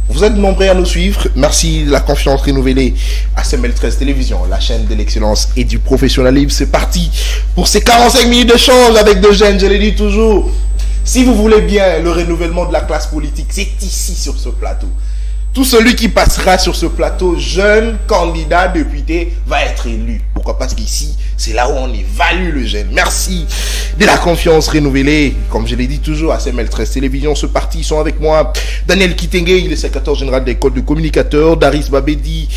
Vous êtes nombreux à nous suivre. Merci de la confiance renouvelée à CML13 Télévision, la chaîne de l'excellence et du professionnalisme. C'est parti pour ces 45 minutes d'échange avec deux jeunes, je l'ai dit toujours. Si vous voulez bien le renouvellement de la classe politique, c'est ici sur ce plateau. Tout celui qui passera sur ce plateau, jeune candidat député, va être élu. Pourquoi? Parce qu'ici, c'est là où on évalue le jeune. Merci de la confiance renouvelée. Comme je l'ai dit toujours à CML13 Télévision, ce parti, ils sont avec moi. Daniel Kitenge, il est secrétaire général de l'école de communicateurs. Daris Babedi,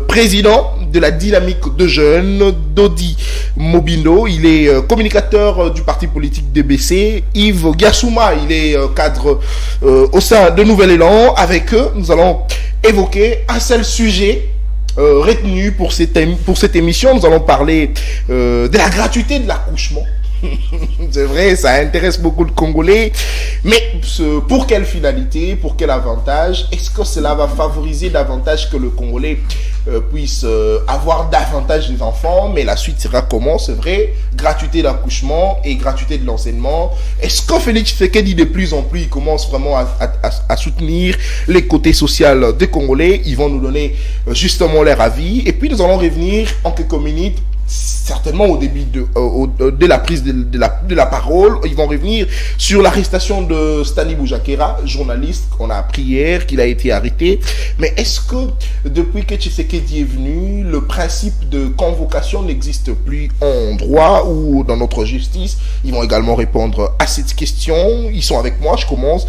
président de la dynamique de jeunes. Dodi Mobindo, il est communicateur du parti politique DBC. Yves Gassouma, il est cadre au sein de Nouvel Élan. Avec eux, nous allons évoquer un seul sujet retenu pour cette émission. Nous allons parler de la gratuité de l'accouchement. C'est vrai, ça intéresse beaucoup de Congolais. Mais pour quelle finalité, pour quel avantage? Est-ce que cela va favoriser davantage que le Congolais puisse avoir davantage des enfants? Mais la suite sera comment? C'est vrai, gratuité d'accouchement et gratuité de l'enseignement. Est-ce que Félix Tshisekedi de plus en plus il commence vraiment à soutenir les côtés sociaux des Congolais? Ils vont nous donner justement leur avis. Et puis nous allons revenir en quelques minutes, certainement au début de la prise de la parole. Ils vont revenir sur l'arrestation de Stani Boujakera, journaliste qu'on a appris hier qu'il a été arrêté. Mais est-ce que depuis que Tshisekedi est venu, le principe de convocation n'existe plus en droit ou dans notre justice? Ils vont également répondre à cette question. Ils sont avec moi. Je commence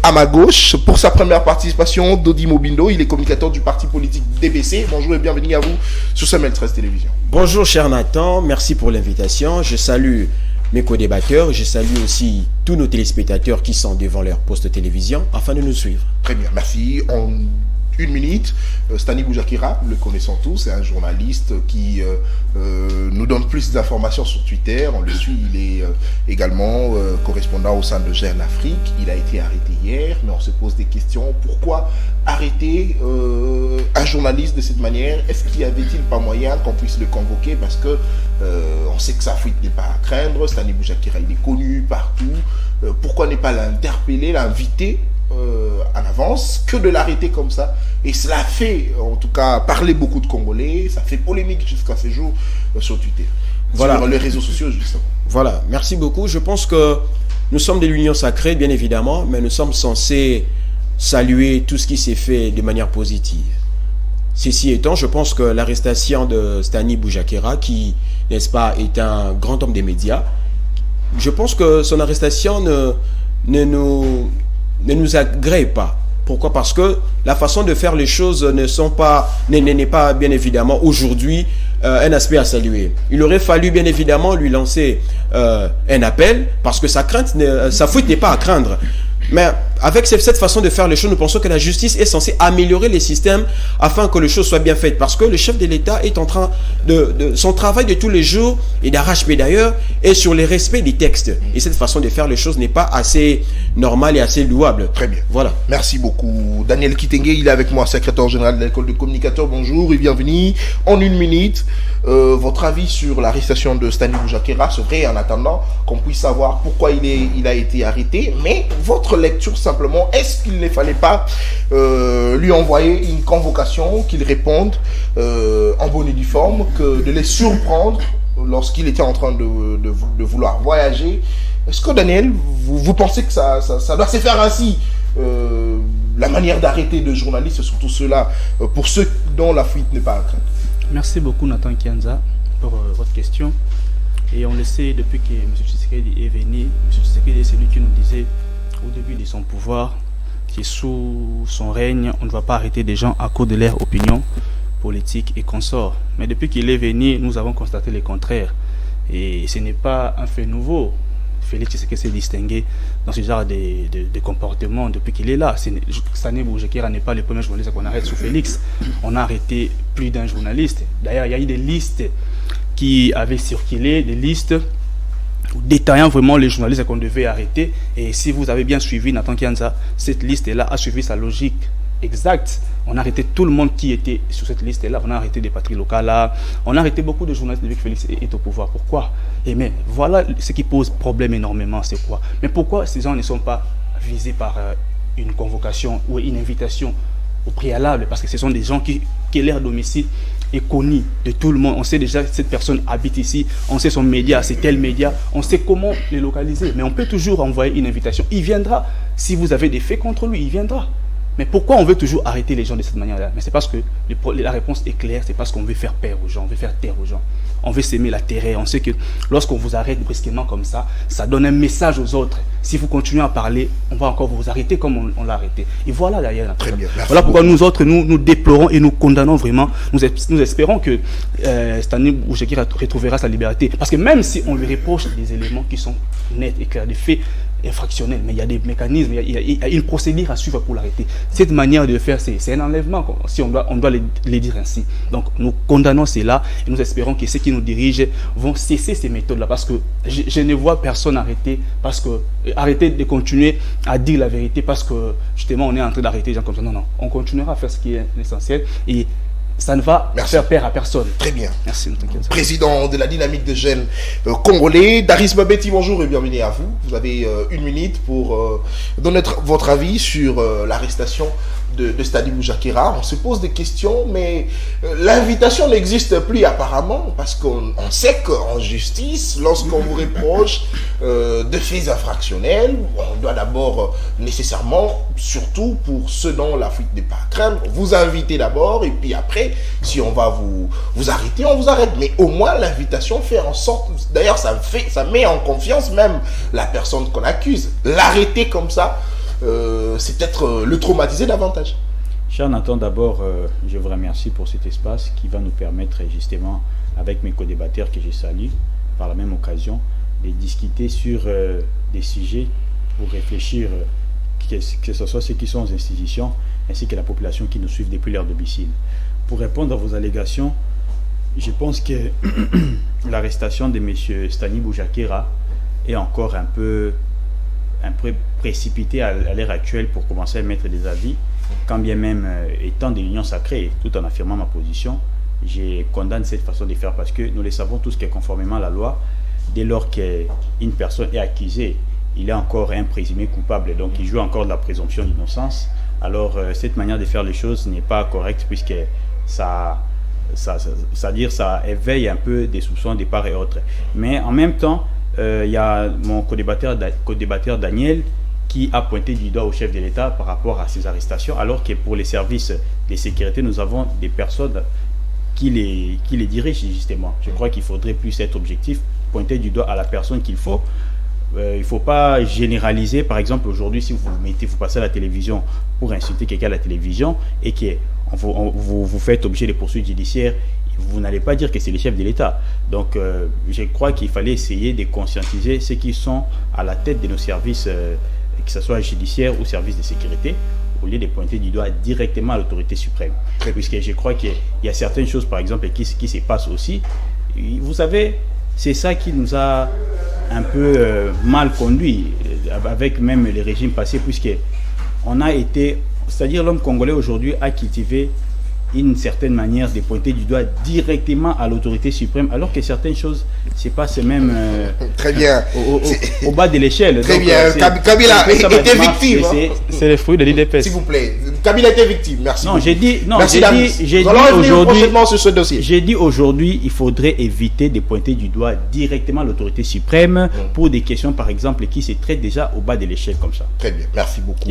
à ma gauche. Pour sa première participation, Dodi Mobindo, il est communicateur du parti politique DBC. Bonjour et bienvenue à vous sur CML13 Télévision. Bonjour cher Nathan, merci pour l'invitation. Je salue mes co-débatteurs, je salue aussi tous nos téléspectateurs qui sont devant leur poste de télévision afin de nous suivre. Très bien, merci. En une minute, Stani Boujakera, le connaissons tous, c'est un journaliste qui nous donne plus d'informations sur Twitter. On le suit, il est également correspondant au sein de Jeune Afrique. Il a été arrêté hier, mais on se pose des questions. Pourquoi arrêter un journaliste de cette manière? Est-ce qu'il n'y avait-il pas moyen qu'on puisse le convoquer? Parce que on sait que sa fuite n'est pas à craindre. Stani Boujakera, il est connu partout. Pourquoi ne pas l'interpeller, l'inviter en avance que de l'arrêter comme ça? Et cela fait en tout cas parler beaucoup de Congolais, ça fait polémique jusqu'à ce jour sur Twitter, voilà, sur les réseaux sociaux justement. Voilà, merci beaucoup. Je pense que nous sommes de l'Union sacrée bien évidemment, mais nous sommes censés saluer tout ce qui s'est fait de manière positive. Ceci étant, je pense que l'arrestation de Stani Boujakera, qui, n'est-ce pas, est un grand homme des médias, je pense que son arrestation ne nous agrée pas. Pourquoi? Parce que la façon de faire les choses n'est pas bien évidemment aujourd'hui un aspect à saluer. Il aurait fallu bien évidemment lui lancer un appel parce que sa fuite n'est pas à craindre. Mais avec cette façon de faire les choses, nous pensons que la justice est censée améliorer les systèmes afin que les choses soient bien faites. Parce que le chef de l'État est en train de son travail de tous les jours, et d'arrache-pied d'ailleurs, est sur le respect des textes. Et cette façon de faire les choses n'est pas assez normale et assez louable. Très bien. Voilà. Merci beaucoup. Daniel Kitenge, il est avec moi, secrétaire général de l'école de communicateurs. Bonjour et bienvenue. En une minute, votre avis sur l'arrestation de Stani Boujakera, c'est vrai, en attendant qu'on puisse savoir pourquoi il a été arrêté, mais votre lecture simplement, est-ce qu'il ne fallait pas lui envoyer une convocation, qu'il réponde en bonne et due forme, que de les surprendre lorsqu'il était en train de vouloir voyager? Est-ce que Daniel, vous pensez que ça doit se faire ainsi, la manière d'arrêter de journalistes, surtout ceux-là, pour ceux dont la fuite n'est pas à craindre? Merci beaucoup Nathan Kianza pour votre question. Et on le sait, depuis que M. Tshisekedi est venu, M. Tshisekedi est celui qui nous disait au début de son pouvoir que sous son règne, on ne va pas arrêter des gens à cause de leur opinion politique et consorts. Mais depuis qu'il est venu, nous avons constaté le contraire. Et ce n'est pas un fait nouveau. Félix Tshisekedi s'est distingué dans ce genre de comportement depuis qu'il est là. Stani Boujakera n'est pas le premier journaliste qu'on arrête sous Félix. On a arrêté plus d'un journaliste. D'ailleurs, il y a eu des listes qui avaient circulé, des listes détaillant vraiment les journalistes qu'on devait arrêter. Et si vous avez bien suivi Nathan Kianza, cette liste-là a suivi sa logique exacte. On a arrêté tout le monde qui était sur cette liste-là. On a arrêté des patries locales. On a arrêté beaucoup de journalistes depuis que Félix est au pouvoir. Pourquoi? Et mais voilà ce qui pose problème énormément, c'est quoi? Mais pourquoi ces gens ne sont pas visés par une convocation ou une invitation au préalable, parce que ce sont des gens qui leur domicile est connu de tout le monde. On sait déjà que cette personne habite ici, on sait son média, c'est tel média, on sait comment les localiser. Mais on peut toujours envoyer une invitation. Il viendra. Si vous avez des faits contre lui, il viendra. Mais pourquoi on veut toujours arrêter les gens de cette manière-là? Mais c'est parce que la réponse est claire, c'est parce qu'on veut faire peur aux gens, on veut faire taire aux gens. On veut s'aimer la terreur. On sait que lorsqu'on vous arrête brusquement comme ça donne un message aux autres. Si vous continuez à parler, on va encore vous arrêter comme on l'a arrêté. Et voilà derrière. Très bien. Voilà pourquoi nous autres, nous déplorons et nous condamnons vraiment. Nous espérons que Stani Bouchaki retrouvera sa liberté. Parce que même si on lui reproche des éléments qui sont nets et clairs, des faits infractionnels, mais il y a des mécanismes, il y a une procédure à suivre pour l'arrêter. Cette manière de faire, c'est un enlèvement, si on doit les dire ainsi. Donc nous condamnons cela et nous espérons que ceux qui nous dirigent vont cesser ces méthodes-là, parce que je ne vois personne arrêter de continuer à dire la vérité parce que justement on est en train d'arrêter les gens comme ça. Non, on continuera à faire ce qui est essentiel et ça ne va faire peur à personne. Très bien. Merci. Président de la dynamique de jeunes congolais, Daris Babeti, bonjour et bienvenue à vous. Vous avez une minute pour donner votre avis sur l'arrestation de Stani Bouchakera. On se pose des questions, mais l'invitation n'existe plus apparemment, parce qu'on sait qu'en justice, lorsqu'on vous reproche de faits infractionnels, on doit d'abord nécessairement, surtout pour ceux dont la fuite n'est pas à craindre, vous inviter d'abord, et puis après, si on va vous arrêter, on vous arrête. Mais au moins, l'invitation fait en sorte, d'ailleurs ça met en confiance même la personne qu'on accuse. L'arrêter comme ça, c'est peut-être le traumatiser davantage. Cher Nathan, d'abord, je vous remercie pour cet espace qui va nous permettre justement, avec mes co-débatteurs que je salue, par la même occasion, de discuter sur des sujets pour réfléchir, que ce soit ceux qui sont aux institutions, ainsi que la population qui nous suit depuis leur domicile. Pour répondre à vos allégations, je pense que l'arrestation de M. Stani Bouchakera est encore un peu précipité à l'heure actuelle pour commencer à mettre des avis, quand bien même étant de l'union sacrée, tout en affirmant ma position, je condamne cette façon de faire parce que nous le savons tous que conformément à la loi, dès lors qu'une personne est accusée, il est encore un présumé coupable, donc il joue encore de la présomption d'innocence. Alors cette manière de faire les choses n'est pas correcte puisque ça éveille un peu des soupçons de part et autre. Mais en même temps, il y a mon co-débatteur Daniel qui a pointé du doigt au chef de l'État par rapport à ces arrestations, alors que pour les services de sécurité, nous avons des personnes qui les dirigent justement. Je crois qu'il faudrait plus être objectif, pointer du doigt à la personne qu'il faut. Il ne faut pas généraliser. Par exemple, aujourd'hui, si vous passez à la télévision pour insulter quelqu'un à la télévision et que vous faites objet de poursuites judiciaires, vous n'allez pas dire que c'est les chefs de l'État. Donc, je crois qu'il fallait essayer de conscientiser ceux qui sont à la tête de nos services, que ce soit judiciaire ou services de sécurité, au lieu de pointer du doigt directement à l'autorité suprême. Puisque je crois qu'il y a certaines choses, par exemple, qui se passent aussi. Vous savez, c'est ça qui nous a un peu mal conduit, avec même les régimes passés, puisque on a été, c'est-à-dire l'homme congolais aujourd'hui a cultivé une certaine manière de pointer du doigt directement à l'autorité suprême, alors que certaines choses se passent même très bien. Au bas de l'échelle. Très bien. Kabila était victime. C'est le fruit de l'IDPS. S'il vous plaît. Kabila était victime. Merci. Non, j'ai dit aujourd'hui. J'ai dit aujourd'hui, il faudrait éviter de pointer du doigt directement à l'autorité suprême pour des questions, par exemple, qui se traitent déjà au bas de l'échelle comme ça. Très bien. Merci beaucoup.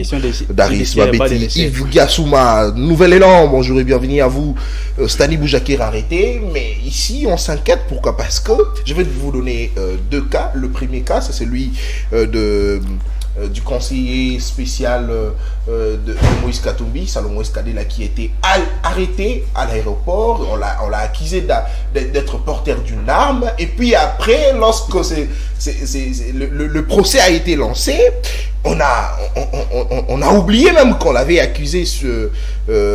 Daris Babeti, Yves Gassouma, nouvel élan. Bonjour et bienvenue à vous. Stani Bouchakera arrêté, mais ici on s'inquiète. Pourquoi? Parce que je vais vous donner deux cas. Le premier cas, c'est celui du conseiller spécial de Moïse Katumbi, Salomon Moïse Kadela, qui a été arrêté à l'aéroport. On l'a accusé d'être porteur d'une arme. Et puis après, lorsque le procès a été lancé, on a oublié même qu'on l'avait accusé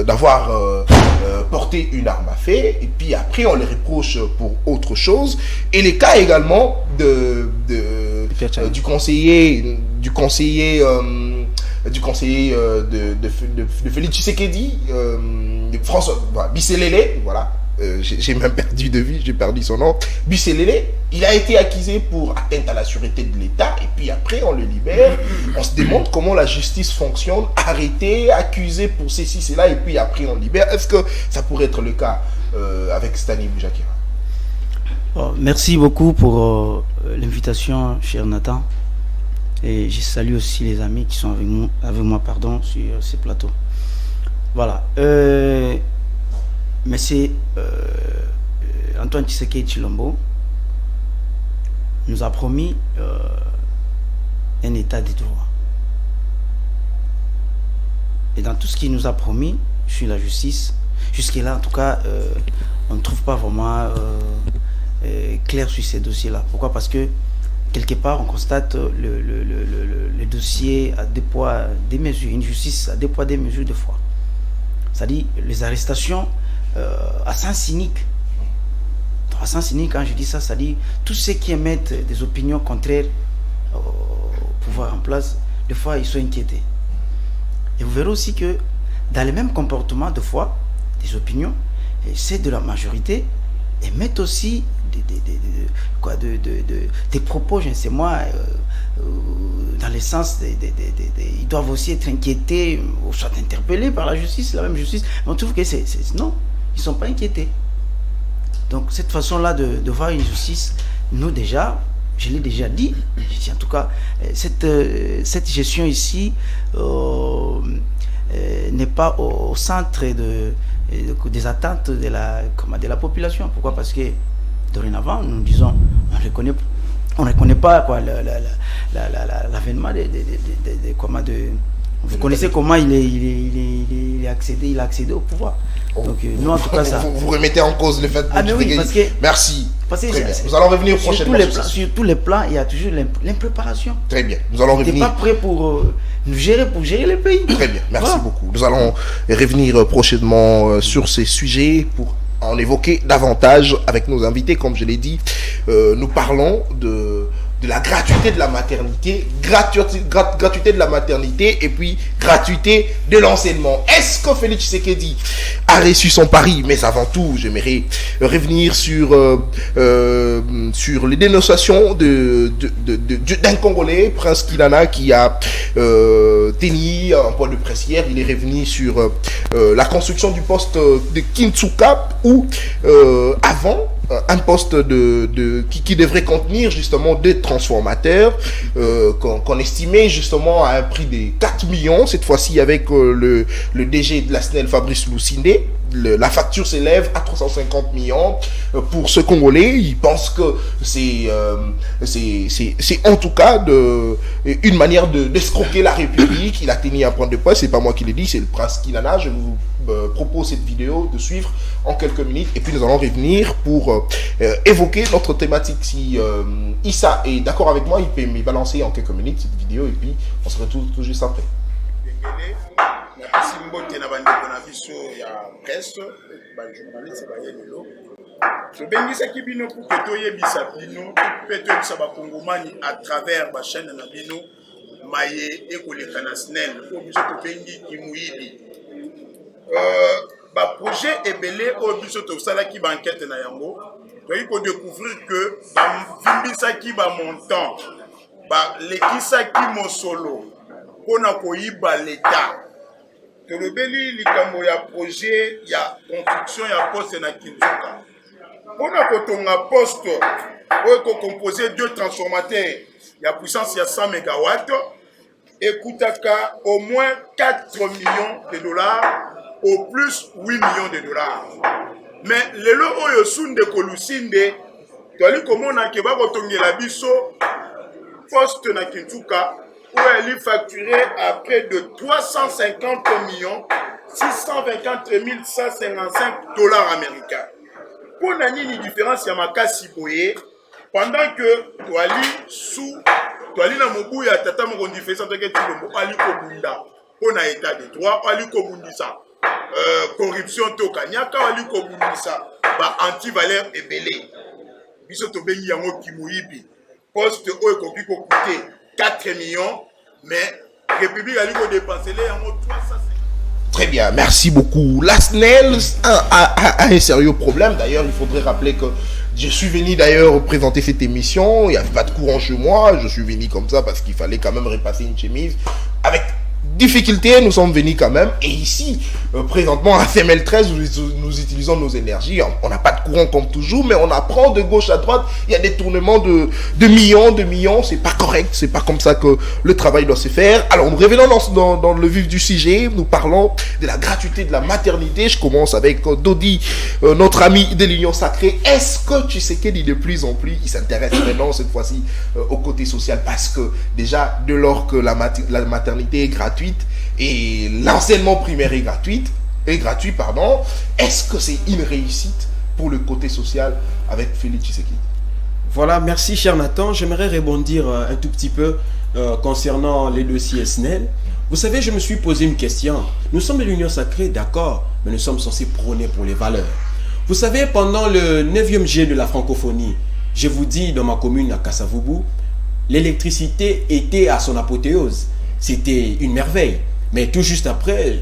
d'avoir porté une arme à feu. Et puis après, on les reproche pour autre chose. Et les cas également du conseiller de Félix Tshisekedi, François Bisselele, voilà, j'ai même perdu de vue, j'ai perdu son nom. Busselele, il a été accusé pour atteinte à la sûreté de l'État et puis après on le libère. On se demande comment la justice fonctionne, arrêté, accusé pour ceci, cela et puis après on libère. Est-ce que ça pourrait être le cas avec Stani Boujakira? Merci beaucoup pour l'invitation, cher Nathan. Et je salue aussi les amis qui sont avec moi sur ce plateau. Voilà. Mais c'est Antoine Tshisekedi Tshilombo nous a promis un état de droit. Et dans tout ce qu'il nous a promis sur la justice, jusque-là, en tout cas, on ne trouve pas vraiment clair sur ces dossiers-là. Pourquoi? Parce que quelque part, on constate le dossier à deux poids, des mesures, une justice à deux poids, des mesures de fois. C'est-à-dire les arrestations à sens cynique. À sens cynique, quand je dis ça, c'est-à-dire tous ceux qui émettent des opinions contraires au pouvoir en place, des fois, ils sont inquiétés. Et vous verrez aussi que dans les mêmes comportements, de fois, des opinions, ceux de la majorité émettent aussi des propos, je ne sais moi, dans le sens ils doivent aussi être inquiétés ou soit interpellés par la justice, la même justice. Mais on trouve que non, ils ne sont pas inquiétés. Donc cette façon-là de voir une justice, nous déjà, je l'ai déjà dit, en tout cas, cette gestion ici n'est pas au centre des attentes de la population. Pourquoi? Parce que dorénavant, nous disons, on ne reconnaît pas quoi, l'avènement vous connaissez comment il a accédé au pouvoir. Donc nous en tout cas ça. Vous remettez en cause le fait mais oui, parce que merci. Parce que très bien. Nous allons revenir prochainement. Sur tous les plans, il y a toujours l'impréparation. Très bien. Nous allons revenir. Tu n'es pas prêt pour gérer le pays. Très bien. Merci beaucoup. Nous allons revenir prochainement sur ces sujets pour en évoquer davantage avec nos invités. Comme je l'ai dit, nous parlons de la gratuité de la maternité, gratuité de la maternité et puis gratuité de l'enseignement. Est-ce que Félix Tshisekedi a reçu son pari? Mais avant tout, j'aimerais revenir sur les dénonciations d'un Congolais, Prince Kilana, qui a tenu un point de presse hier. Il est revenu sur la construction du poste de Kinshasa où avant un poste qui devrait contenir justement des transformateurs qu'on estimait justement à un prix de 4 millions, cette fois-ci avec le DG de la SNEL, Fabrice Lusinde. La facture s'élève à 350 millions pour ce Congolais. Il pense que c'est en tout cas une manière d'escroquer la République. Il a tenu un point de presse, c'est pas moi qui l'ai dit, c'est le Prince Kilana. Je vous propose cette vidéo de suivre en quelques minutes et puis nous allons revenir pour évoquer notre thématique. Si Issa est d'accord avec moi, il peut me balancer en quelques minutes cette vidéo et puis on se retrouve tout juste après. napesi mbote na bandeko na biso ya presse bajournaliste bayelelo tobengisaki bino pour que toyebisa bino mpe toyebisa bakongomani à travers bachaîne na bino maye ekoleka na SNEL oyo biso tobengi kimuyibi baprojet ebele oyo biso tosalaki baenquête na yango toyei kodécouvrir que bavimbisaki bamontant balekisaki mosolo mpona koyiba l'État. Tolobeli likambo ya projet ya construction ya poste na Kinshasa. Mpona kotonga poste oyo composé 2 transformateurs ya puissance ya 100 MW ekutaka au moins 4 millions de dollars au plus 8 millions de dollars. Mais lelo oyo sunde kolusinde toali komona ke bakotongela biso poste na Kinshasa où elle est facturée à près de 350 624 155 dollars américains. Pour nani différence ya makasi boye pendant que toali na mobu ya tata mokondi fesa to ke Tshilombo ali kobunda pona état de droit ali kobundisa corruption to kanyaka ali kobundisa ba anti-valeur ebele biso to bengi yango kimuyibi poste oyo koki ko coûter 4 millions, mais la République a dépassé les 350. Très bien, merci beaucoup. La SNEL a un sérieux problème. D'ailleurs, il faudrait rappeler que je suis venu d'ailleurs présenter cette émission. Il n'y avait pas de courant chez moi. Je suis venu comme ça parce qu'il fallait quand même repasser une chemise. Avec difficulté, nous sommes venus quand même. Et ici, présentement, à FML13, nous utilisons nos énergies. On n'a pas de courant comme toujours, mais on apprend de gauche à droite. Il y a des tournements de millions. C'est pas correct. C'est pas comme ça que le travail doit se faire. Alors, nous revenons dans le vif du sujet. Nous parlons de la gratuité de la maternité. Je commence avec Dodi, notre ami de l'Union Sacrée. Est-ce que tu sais qu'il dit de plus en plus, il s'intéresse maintenant cette fois-ci au côté social, parce que déjà, dès lors que la maternité est gratuite, et l'enseignement primaire est gratuit, est-ce que c'est une réussite pour le côté social avec Félix Tshisekedi? Voilà, merci cher Nathan. J'aimerais rebondir un tout petit peu concernant les dossiers SNEL. Vous savez, je me suis posé une question. Nous sommes de l'Union Sacrée, d'accord, mais nous sommes censés prôner pour les valeurs. Vous savez, pendant le 9e G de la francophonie, je vous dis, dans ma commune à Kasavubu, l'électricité était à son apothéose. C'était une merveille. Mais tout juste après,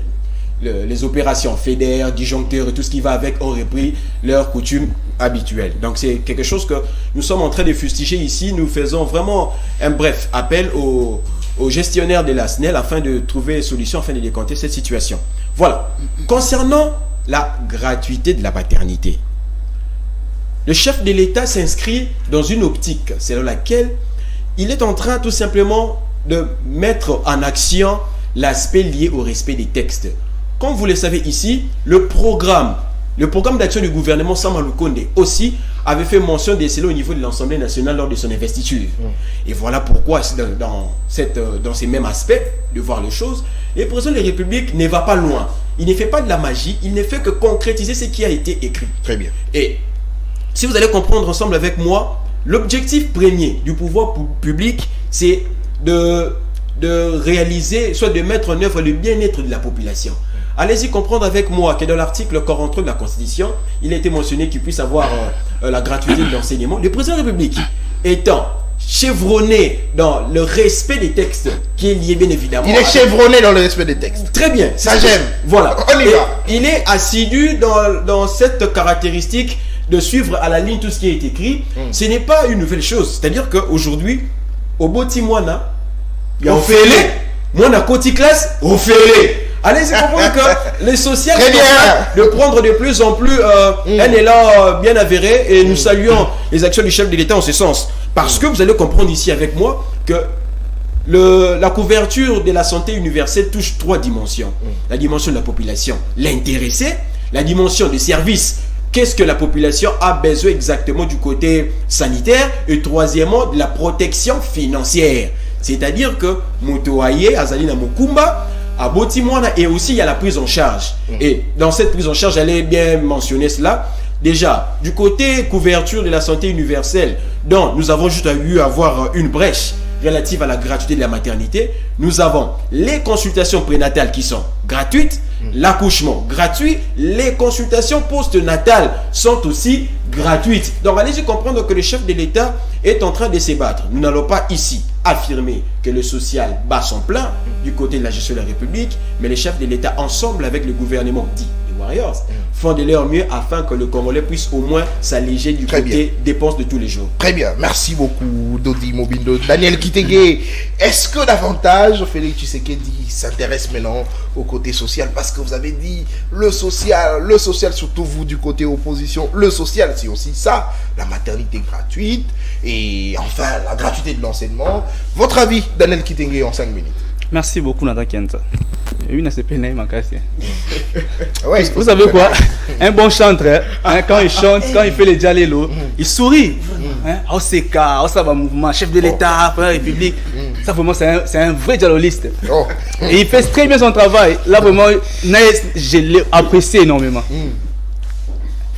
les opérations fédères, disjoncteurs et tout ce qui va avec ont repris leurs coutumes habituelles. Donc c'est quelque chose que nous sommes en train de fustiger ici. Nous faisons vraiment un bref appel aux gestionnaires de la SNEL afin de trouver une solution, afin de décanter cette situation. Voilà. Concernant la gratuité de la paternité, le chef de l'État s'inscrit dans une optique selon laquelle il est en train tout simplement de mettre en action l'aspect lié au respect des textes. Comme vous le savez ici, le programme d'action du gouvernement Sama Lukonde aussi avait fait mention des cela au niveau de l'Assemblée nationale lors de son investiture. Et voilà pourquoi dans ces mêmes aspects de voir les choses, le président de la République ne va pas loin. Il ne fait pas de la magie, il ne fait que concrétiser ce qui a été écrit. Très bien. Et si vous allez comprendre ensemble avec moi, l'objectif premier du pouvoir public, c'est de réaliser, soit de mettre en œuvre le bien-être de la population. Allez-y comprendre avec moi que dans l'article 43 de la Constitution, il a été mentionné qu'il puisse avoir la gratuité de l'enseignement. Le président de la République étant chevronné dans le respect des textes, qui est lié bien évidemment... Il est chevronné dans le respect des textes. Très bien. Ça j'aime. Voilà. On y va. Il est assidu dans cette caractéristique de suivre à la ligne tout ce qui est écrit. Ce n'est pas une nouvelle chose. C'est-à-dire qu'aujourd'hui, au Botimwana, il y a Ophélie, moi na Côte classe, Ophélie. Allez-y comprendre que les sociales sont de prendre de plus en plus un élan bien avéré, et nous saluons les actions du chef de l'État en ce sens. Parce que vous allez comprendre ici avec moi que la couverture de la santé universelle touche 3 dimensions. La dimension de la population, l'intéressé, la dimension des services. Qu'est-ce que la population a besoin exactement du côté sanitaire, et troisièmement, de la protection financière. C'est-à-dire que Motoaye, Azalina Mokumba, à Botimwana, et aussi il y a la prise en charge. Et dans cette prise en charge, j'allais bien mentionner cela. Déjà, du côté couverture de la santé universelle, dont nous avons juste eu à avoir une brèche relative à la gratuité de la maternité, nous avons les consultations prénatales qui sont gratuites, l'accouchement gratuit, les consultations postnatales sont aussi gratuites. Donc allez-y comprendre que le chef de l'État est en train de se battre. Nous n'allons pas ici affirmer que le social bat son plein du côté de la gestion de la République, mais les chefs de l'État, ensemble avec le gouvernement dit les Warriors, font de leur mieux afin que le Congolais puisse au moins s'alléger du côté dépenses de tous les jours. Très bien, merci beaucoup Dodi Mobindo. Daniel Kitenge, est-ce que davantage Félix Tshisekedi s'intéresse maintenant au côté social? Parce que vous avez dit le social, surtout vous du côté opposition, le social c'est aussi ça, la maternité gratuite et enfin la gratuité de l'enseignement. Votre avis, Daniel Kitenge, en 5 minutes. Merci beaucoup, Nathan Kenza. Ouais, vous savez quoi? Un bon chanteur, quand il chante, quand il fait les dialélos, il sourit. Oh, c'est car, ça va mouvement, chef de l'État, la République. Ça, vraiment, c'est un vrai dialogiste. Et il fait très bien son travail. Là, vraiment, je l'ai apprécié énormément.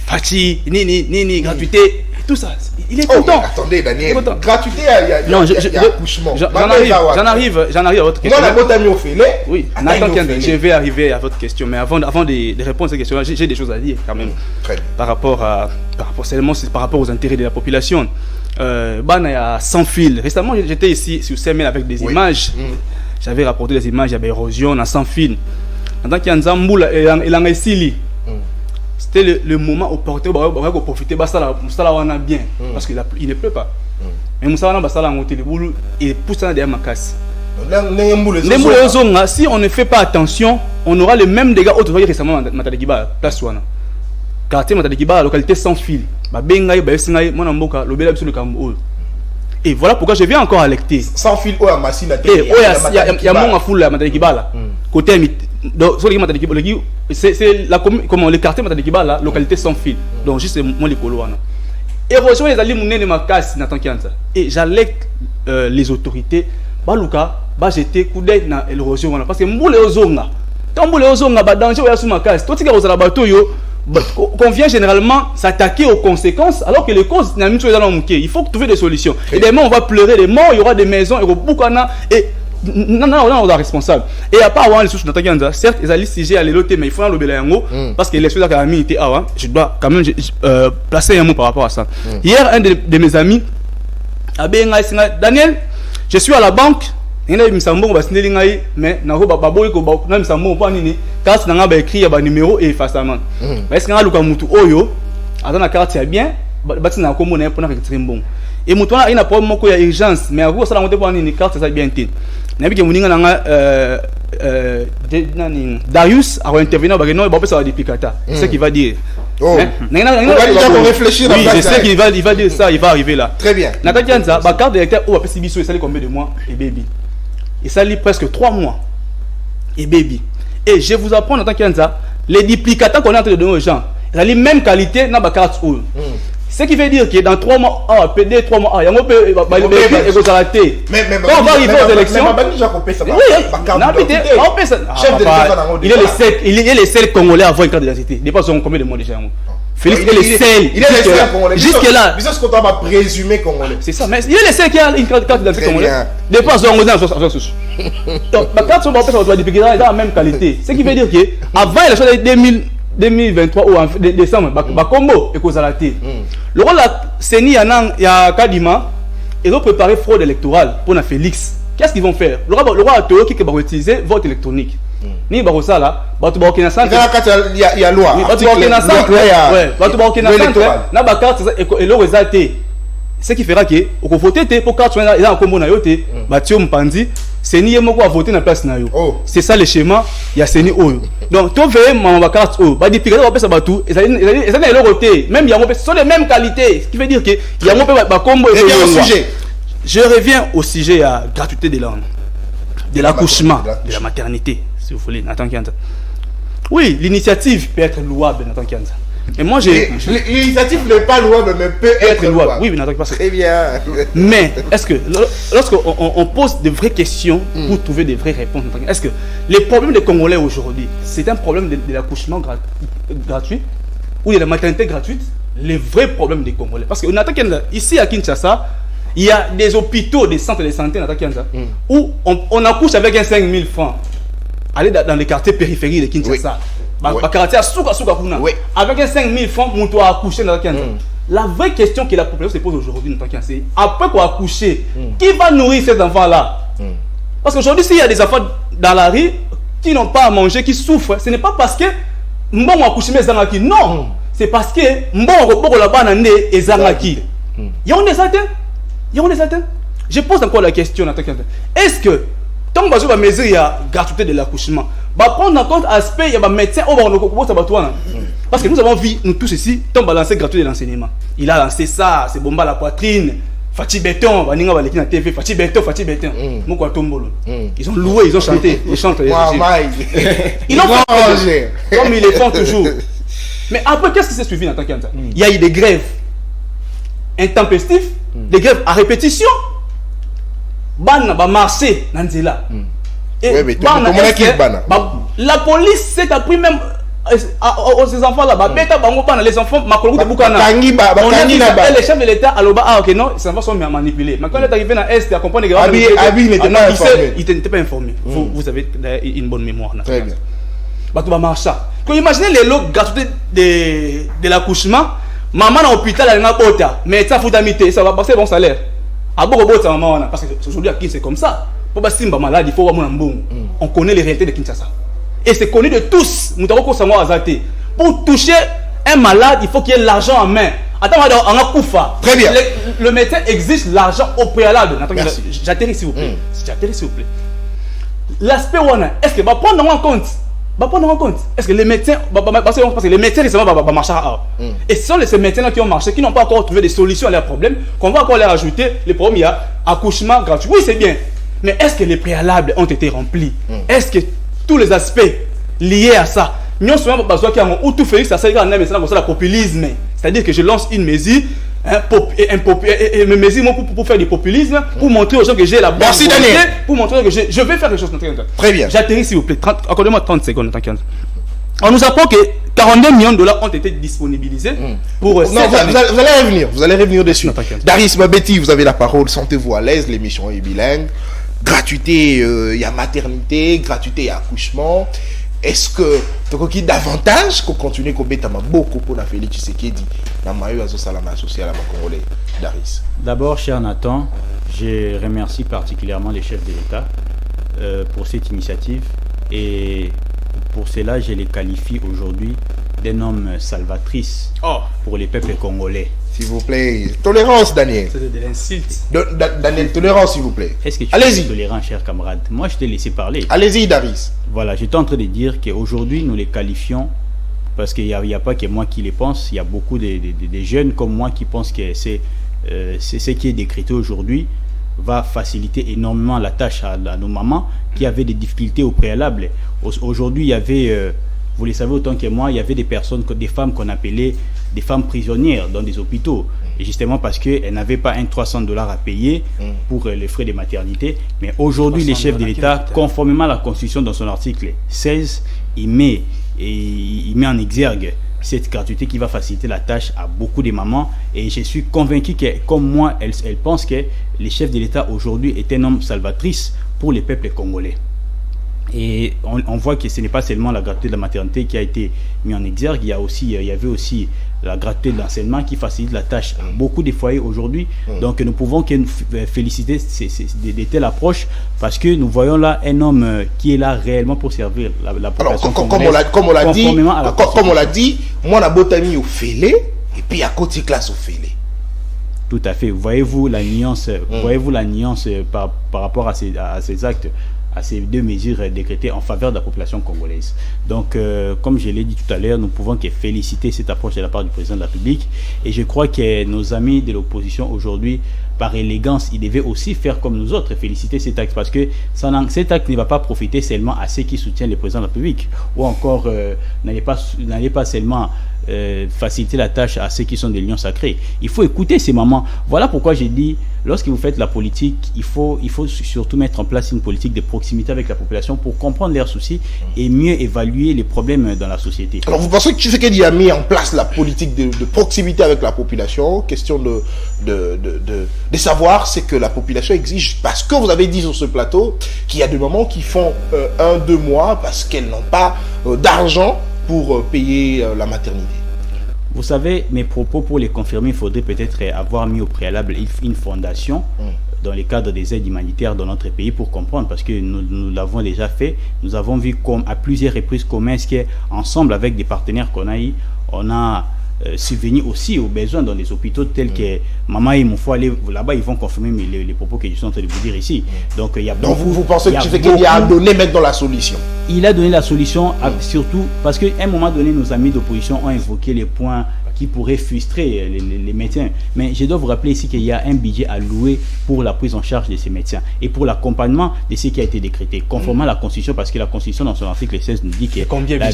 Fati, Nini, gratuité, tout ça. Il est content. Mais attendez, Daniel, gratuité, il y a accouchement. J'en arrive à votre question. Non, la botte à oui, Nathan, je vais arriver à votre question, mais avant de répondre à cette question, j'ai des choses à dire quand même. Par rapport aux intérêts de la population. Bana sans fil. Récemment, j'étais ici sur CML avec des images. J'avais rapporté des images, il y avait érosion, on a sans fil. en tant qu'Anza Mboula et Langaisili. C'était le moment opportun pour profiter de ça là bien parce qu'il ne pleut pas. Mais Moussa va ça là en le boulot et pousse ça derrière ma casse. Si on ne fait pas attention, on aura les mêmes dégâts autour de récemment Matadikiba place ouana. Quartier Matadikiba, localité sans fil. Ba bengai ba singai mona mboka lobela biso le Cameroun. Et voilà pourquoi je viens encore alerter. Sans fil ou à Massina. Et il y a mon foule à Matadikiba là. Côté donc c'est la commune comment le quartier Matadikiba là, localité sans fil. Donc juste moi les colo wana. Érosion les alliés mouné de ma casse n'attend qu'anza. Et j'alerte les autorités baluka ba jeter coup d'œil na l'érosion parce que mboule ozonga. Tant mboule ozonga ba danger ya sous ma casse. Tout ce qui est aux bateau yo qu'on vient généralement s'attaquer aux conséquences alors que les causes n'a mis dans le il faut trouver des solutions. Et des morts on va pleurer des morts, il y aura des maisons et bukana et non on est responsable. Et à part avoir les sources n'attend qu'anza. Certes ils allaient siger à l'éloté mais il faut enlever yango parce que les choses à la était avant. Je dois quand même placer un mot par rapport à ça. Hier un de mes amis Daniel, je suis à la banque. Il y a des gens qui mais na ko baboy ko na misambo pa nini carte na ba écrit ba numéro et effacement. Est-ce que na luka mutu oyo azana carte ya bien bati na ko mona pour na retirer bon. Et mutu na ina problème moko ya urgence mais ako sala ngote pa nini carte ça bien té. Na bi ke muninga na Darius a intervenir ba non ba pesa ba duplicata. C'est ce qu'il va dire. Oh. On va réfléchir oui, je sais qu'il va dire ça, il va arriver là. Très bien. Natakianza, ba carte d'électeur ou ba pesi biso et ça combien de mois et baby. Et ça lit presque 3 mois. Et baby. Et je vous apprends en tant qu'Anza, les duplicateurs qu'on est en train de donner aux gens, ils ont la même qualité dans la carte ou. Ce qui veut dire que dans 3 mois, PD 3 mois, il y a un peu de quand on va arriver aux élections, il est le seul Congolais à avoir une carte d'identité. Il n'est pas combien de mois déjà. Félix est le seul. Il est le seul Congolais. Jusque-là. C'est ce qu'on va présumer Congolais. C'est ça, mais il est le seul qui a une carte d'identité Congolais. Des fois, on a donc, la carte sur la même qualité. Ce qui veut dire que avant la chose de 2023 ou en décembre, Combo et Kozalate. Le rôle de la CENI, il y a Kadima, ils ont préparé fraude électorale pour la Félix. Qu'est-ce qu'ils vont faire? Le roi a théorie qui va utiliser vote électronique. Ni barossa là, batu bakina centre. Il y a loi. Batu bakina centre. Ouais, batu bakina centre. Na ba carte et le résultat. Ce qui fera que au voter pour carte il y a un combo na yote, batio mpandi, seni yemoko a voter na place na yo. C'est ça le schéma, il y a seni oyo. Donc tu veux ma carte o, ba dipika ba pesa batu, et ça na le côté, même il y a un sont les mêmes qualités, ce qui veut dire que il y a un peu ba combo et sujet. Je reviens au sujet à gratuité de l'accouchement, de la maternité. Si vous voulez, Nathan Kianza. Oui, l'initiative peut être louable, Nathan Kianza. Et moi, l'initiative n'est pas louable, mais peut être louable. Oui, Nathan Kianza. Très bien. Mais, est-ce que, lorsqu'on pose de vraies questions pour trouver des vraies réponses, est-ce que les problèmes des Congolais aujourd'hui, c'est un problème de l'accouchement gratuit ou de la maternité gratuite? Les vrais problèmes des Congolais. Parce que Nathan Kianza, ici à Kinshasa, il y a des hôpitaux, des centres de santé, Nathan Kianza, où on accouche avec un 5 000 francs. Aller dans les quartiers périphériques de Kinshasa. Quartier avec un 5 000 francs, on doit accoucher dans la Kinshasa. La vraie question que la population se pose aujourd'hui, c'est après qu'on accoucher, qui va nourrir ces enfants-là? Parce qu'aujourd'hui, s'il y a des enfants dans la rue qui n'ont pas à manger, qui souffrent, ce n'est pas parce que Mbon accouché mes Zangaki. Non, c'est parce que Mbon report là-bas dans les Zangaki. Il y a des atteintes. Je pose encore la question, est-ce que tant que la mesure il y a gratuité de l'accouchement, prendre en compte l'aspect il y a des médecins parce que nous avons vu nous tous ici tant balancer gratuité de l'enseignement. Il a lancé ça, c'est bomba la poitrine, Fati Béton, baninga baleki na TV, Fati Béton. Moko tombolo. Ils ont loué, ils ont chanté, ils chantent les ils ont fait comme ils le font toujours. Mais après qu'est-ce qui s'est suivi dans tant qu'anza? Il y a eu des grèves intempestives, des grèves à répétition. Bana ba marché nanzela. Et la police s'est appris même ces enfants là, beta bango bana les enfants makolo de bukana. Les chefs de l'état aloba ah OK non, ces enfants sont manipulés. Mais quand il est arrivé dans est à comprendre que Abi n'était pas informé. Il n'était pas informé. Vous avez une bonne mémoire. Très bien. Bah tu vas marcher. Quand imaginez les lots gratuités de l'accouchement, maman à l'hôpital elle n'a pas ta, mais ça faut d'amitié, ça va passer bon salaire. Parce que aujourd'hui à Kinshasa c'est comme ça. Pour Simba malade, il faut avoir un bon. On connaît les réalités de Kinshasa. Et c'est connu de tous. Pour toucher un malade, il faut qu'il y ait l'argent en main. Attends, on a Koufa. Très bien. Le médecin exige l'argent au préalable. Merci. J'atterris s'il vous plaît. J'atterris s'il vous plaît. L'aspect wana, est-ce que va prendre en compte? Est-ce que les médecins, parce que les médecins récemment va marcher à et ce sont ces médecins qui ont marché, qui n'ont pas encore trouvé des solutions à leurs problèmes, qu'on va encore leur ajouter. Les problèmes, il y a accouchement gratuit. Oui, c'est bien. Mais est-ce que les préalables ont été remplis? Est-ce que tous les aspects liés à ça, nous sommes besoin qu'il y a un tout fait, ça c'est le populisme. C'est-à-dire que je lance une mesure, une mesure pour faire du populisme, pour montrer aux gens que j'ai la bonne Merci Daniel. pour montrer que je vais faire quelque chose. Très bien. J'atterris s'il vous plaît. Accordez-moi 30 secondes. On nous apprend que 42 millions de dollars ont été disponibilisés pour Non, vous allez revenir dessus. Non, t'inquiète. Darius Mabeti, vous avez la parole, sentez-vous à l'aise, l'émission est bilingue. Gratuité, il y a maternité, gratuité, il y a accouchement. Est-ce que tu as davantage qu'on continue qu'on mette beaucoup pour la Félix Tshisekedi dans ma salama social à ma Congolais, Darius? D'abord, cher Nathan, je remercie particulièrement les chefs de l'État pour cette initiative et pour cela, je les qualifie aujourd'hui d'un homme salvatrice pour les peuples congolais. S'il vous plaît, tolérance, Daniel. C'est de l'insulte. Daniel, tolérance, s'il vous plaît. Est-ce que tu Allez-y. es tolérant, cher camarade? Moi, je t'ai laissé parler. Allez-y, Darius. Voilà, j'étais en train de dire qu'aujourd'hui, nous les qualifions, parce qu'il n'y a pas que moi qui les pense, il y a beaucoup de jeunes comme moi qui pensent que c'est ce qui est décrété aujourd'hui va faciliter énormément la tâche à nos mamans qui avaient des difficultés au préalable. Aujourd'hui, il y avait, vous le savez autant que moi, il y avait des personnes, des femmes qu'on appelait des femmes prisonnières dans des hôpitaux. Et justement parce qu'elles n'avaient pas un $300 à payer pour les frais de maternité. Mais aujourd'hui, les chefs de l'État, conformément à la Constitution dans son article 16, il met en exergue cette gratuité qui va faciliter la tâche à beaucoup de mamans. Et je suis convaincu que, comme moi, elle pense que les chefs de l'État aujourd'hui est un homme salvatrice pour les peuples congolais. Et on voit que ce n'est pas seulement la gratuité de la maternité qui a été mise en exergue, il y avait aussi la gratuité de l'enseignement qui facilite la tâche à beaucoup de foyers aujourd'hui. Donc nous pouvons féliciter de telles approches parce que nous voyons là un homme qui est là réellement pour servir la population congolaise. Comme on l'a dit, moi la botanie au fêlé et puis à côté classe au fêlé. Tout à fait. Voyez-vous la nuance, par rapport à ces actes, à ces deux mesures décrétées en faveur de la population congolaise. Donc, comme je l'ai dit tout à l'heure, nous pouvons que féliciter cette approche de la part du président de la République. Et je crois que nos amis de l'opposition aujourd'hui, par élégance, ils devaient aussi faire comme nous autres, féliciter cet acte. Parce que cet acte ne va pas profiter seulement à ceux qui soutiennent le président de la République. Ou encore, n'allez pas seulement faciliter la tâche à ceux qui sont des lions sacrés. Il faut écouter ces mamans. Voilà pourquoi j'ai dit, lorsque vous faites la politique, il faut surtout mettre en place une politique de proximité avec la population pour comprendre leurs soucis et mieux évaluer les problèmes dans la société. Alors vous pensez que Tshisekedi a mis en place la politique de proximité avec la population? Question de savoir ce que la population exige, parce que vous avez dit sur ce plateau qu'il y a des mamans qui font 1-2 mois parce qu'elles n'ont pas d'argent pour payer la maternité. Vous savez, mes propos, pour les confirmer, il faudrait peut-être avoir mis au préalable une fondation dans le cadre des aides humanitaires dans notre pays pour comprendre, parce que nous l'avons déjà fait. Nous avons vu à plusieurs reprises comment est-ce qu'ensemble avec des partenaires qu'on a eu, on a subvenu aussi aux besoins dans les hôpitaux tels que Maman et mon faut aller là-bas, ils vont confirmer les propos que je suis en train de vous dire ici. Donc il y a donc vous pensez que Tshisekedi a donné maintenant la solution? Il a donné la solution, surtout parce qu'à un moment donné, nos amis d'opposition ont évoqué les points qui pourraient frustrer les médecins. Mais je dois vous rappeler ici qu'il y a un budget alloué pour la prise en charge de ces médecins et pour l'accompagnement de ce qui a été décrété, conformément à la Constitution, parce que la Constitution, dans son article 16, nous dit que la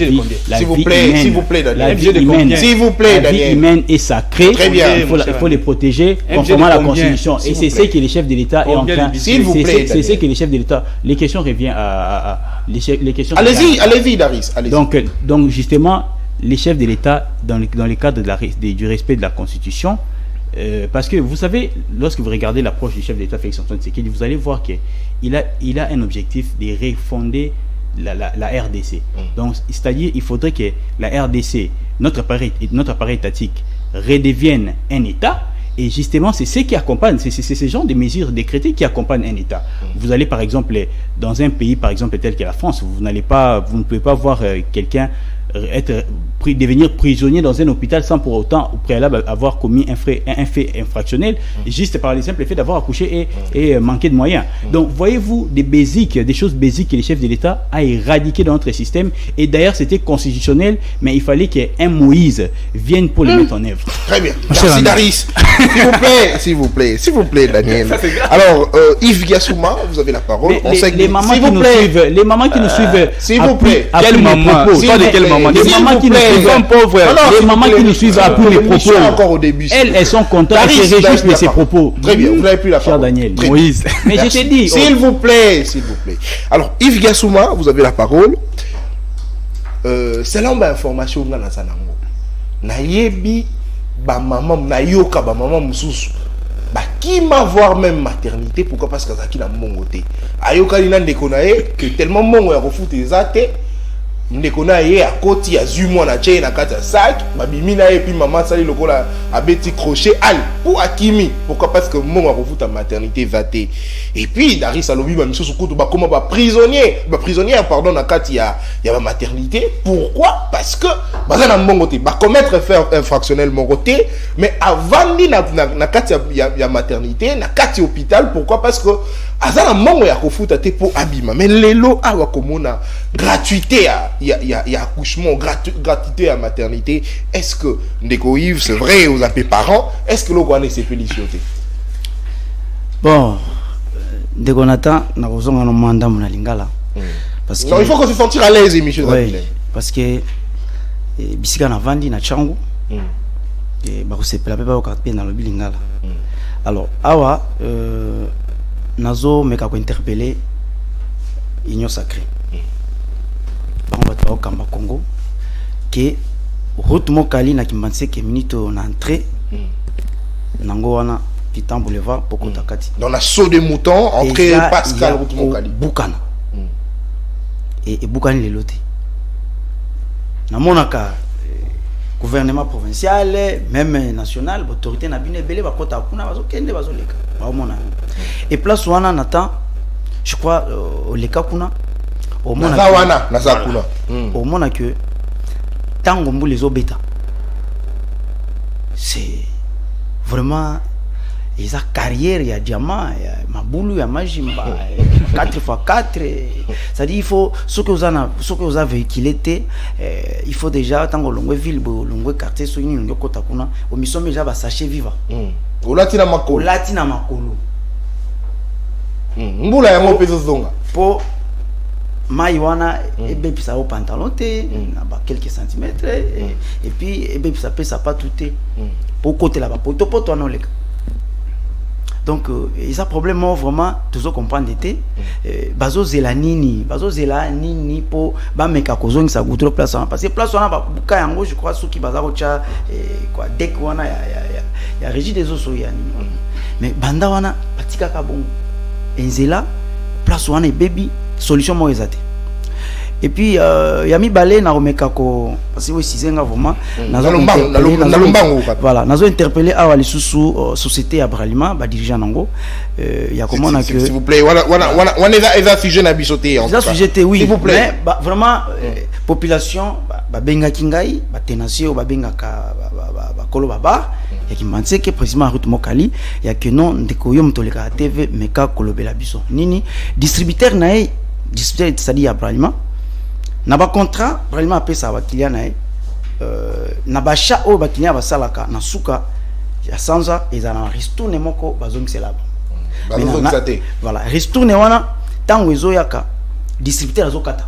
vie humaine est sacrée. Il faut les protéger conformément à la Constitution. Et c'est ce que les chefs de l'État est en train. C'est ce que les chefs de l'État. Les questions reviennent à les questions. Allez-y, Darius. Donc justement, les chefs de l'État, dans le cadre du respect de la Constitution, parce que vous savez, lorsque vous regardez l'approche du chef de l'État Félix Antoine Tshisekedi, vous allez voir qu'il a un objectif de refonder la RDC. Donc, c'est-à-dire, il faudrait que la RDC, notre appareil étatique, redevienne un État Et justement, c'est ce qui accompagne, c'est ce genre de mesures décrétées qui accompagnent un État. Vous allez par exemple dans un pays, par exemple tel que la France, vous ne pouvez pas voir quelqu'un devenir prisonnier dans un hôpital sans pour autant au préalable avoir commis un fait infractionnel, juste par le simple fait d'avoir accouché et manquer de moyens. Donc voyez-vous des choses basiques que les chefs de l'État a éradiquées dans notre système, et d'ailleurs c'était constitutionnel, mais il fallait qu'un Moïse vienne pour le mettre en œuvre. Très bien. Merci Daris. S'il vous plaît, Daniel. Alors, Yves Gassouma, vous avez la parole. Les mamans qui nous suivent, s'il vous plaît. Quelle maman? De quelle maman? Les mamans qui nous suivent, les mamans qui nous suivent appuient mes propos. Encore au début. Elles sont contentes et se réjouissent de ces propos. Très bien, vous n'avez plus la parole. Cher Daniel. Moïse. Mais je t'ai dit. S'il vous plaît. Alors, Yves Gassouma, vous avez la parole. C'est là où information nga na sanango. Na yebi ba maman na yoka ba maman mususu. Ba qui m'a voir même maternité, pourquoi? Parce que zaki na mongo te. Ayoka ni na ndeko na ye que tellement mongo ya kofuta ezate. Ndeko na ye akoti ya zumwa na tche na kati ya sac, babimi na ye puis maman sali lokola abeti crochet al pour akimi. Pourquoi? Parce que mongo akofuta maternité vaté. Et puis Daris alobi ba misusu kutu ba comment ba prisonnière pardon na kati ya ba maternité. Pourquoi? Parce que baza na mongo te ba commettre fait infractionnel mongo te, mais avant ni na kati ya maternité na kati hôpital. Pourquoi? Parce que azana mongo ya kofuta te pour abima. Mais lelo awa komona gratuité ya accouchement, gratuité à maternité. Est-ce que Ndeko Yves, c'est vrai, vous avez parents, est-ce que l'on connaît ces félicités? Bon, Ndeko Nathan, n'a pas besoin de mandat mon lingala. Parce que non, il faut qu'on se sentir à l'aise, monsieur. Oui, parce que bisika na vandi na changu et ba se pela pas au quartier dans le bilingala. Alors, awa nazo meka ko interpeller Union Sacrée. On va au Kamba Congo que route mokali na kimbanse ke minito na entrée nango wana Titan Boulevard poko takati dans la saut de mouton entrée Pascal route mokali Bukana et Bukani le loté na monaka gouvernement provincial même national autorité na bine belé ba kota kuna bazo kende bazo leka ba mona et place wana natan je crois au leka kuna au moins que tango mbou les obéta c'est vraiment ils a carrière, il y a diamant, il y a maboulou, il y a majimba 4x4, c'est-à-dire il faut ce que vous avez véhiculé, il faut déjà tango longue ville, longue quartier, so une longue kota kuna, au mission déjà va sachet vivant. Au latina makolo. Mbula ya mopezo zonga. Pour Maïwana, et bien puis ça au pantalon, quelques centimètres, et puis et bien ça peut ça pas tout pour côté là-bas, pour toi non les. Donc ils a problème vraiment toujours comprendre d'été. Bazo zela nini pour ba meka kozongi sa goutro place parce que place wana ba buka yango je crois ceux qui bazaro cha quoi dès que wana ya régie des eaux soya nini. Mais banda wana patika ka bon. Enzela place wana baby solution mo ezate. Et puis yami balé na romeka ko parce que oui sizenga vraiment voilà nazo interpeller awa lisusu société ya Bralima ba dirigeant nango ya comment na que s'il vous plaît voilà eza sujet na bisoté en ça sujet oui s'il vous plaît mais vraiment population ba benga kingai ba tenasio ba benga ka ba kolo baba ya kimanse que président Ruth Mokali ya que non ndeko yo mtoleka TV meka kolobela biso nini distributeur na distributeur c'est-à-dire Bralima na ba contrat vraiment après ça ba client na ba cha o ba client ba salaka na suka ya sanza ezana retourne moko bazongi c'est là voilà retourne wana tango ezoyaka distributeur azokata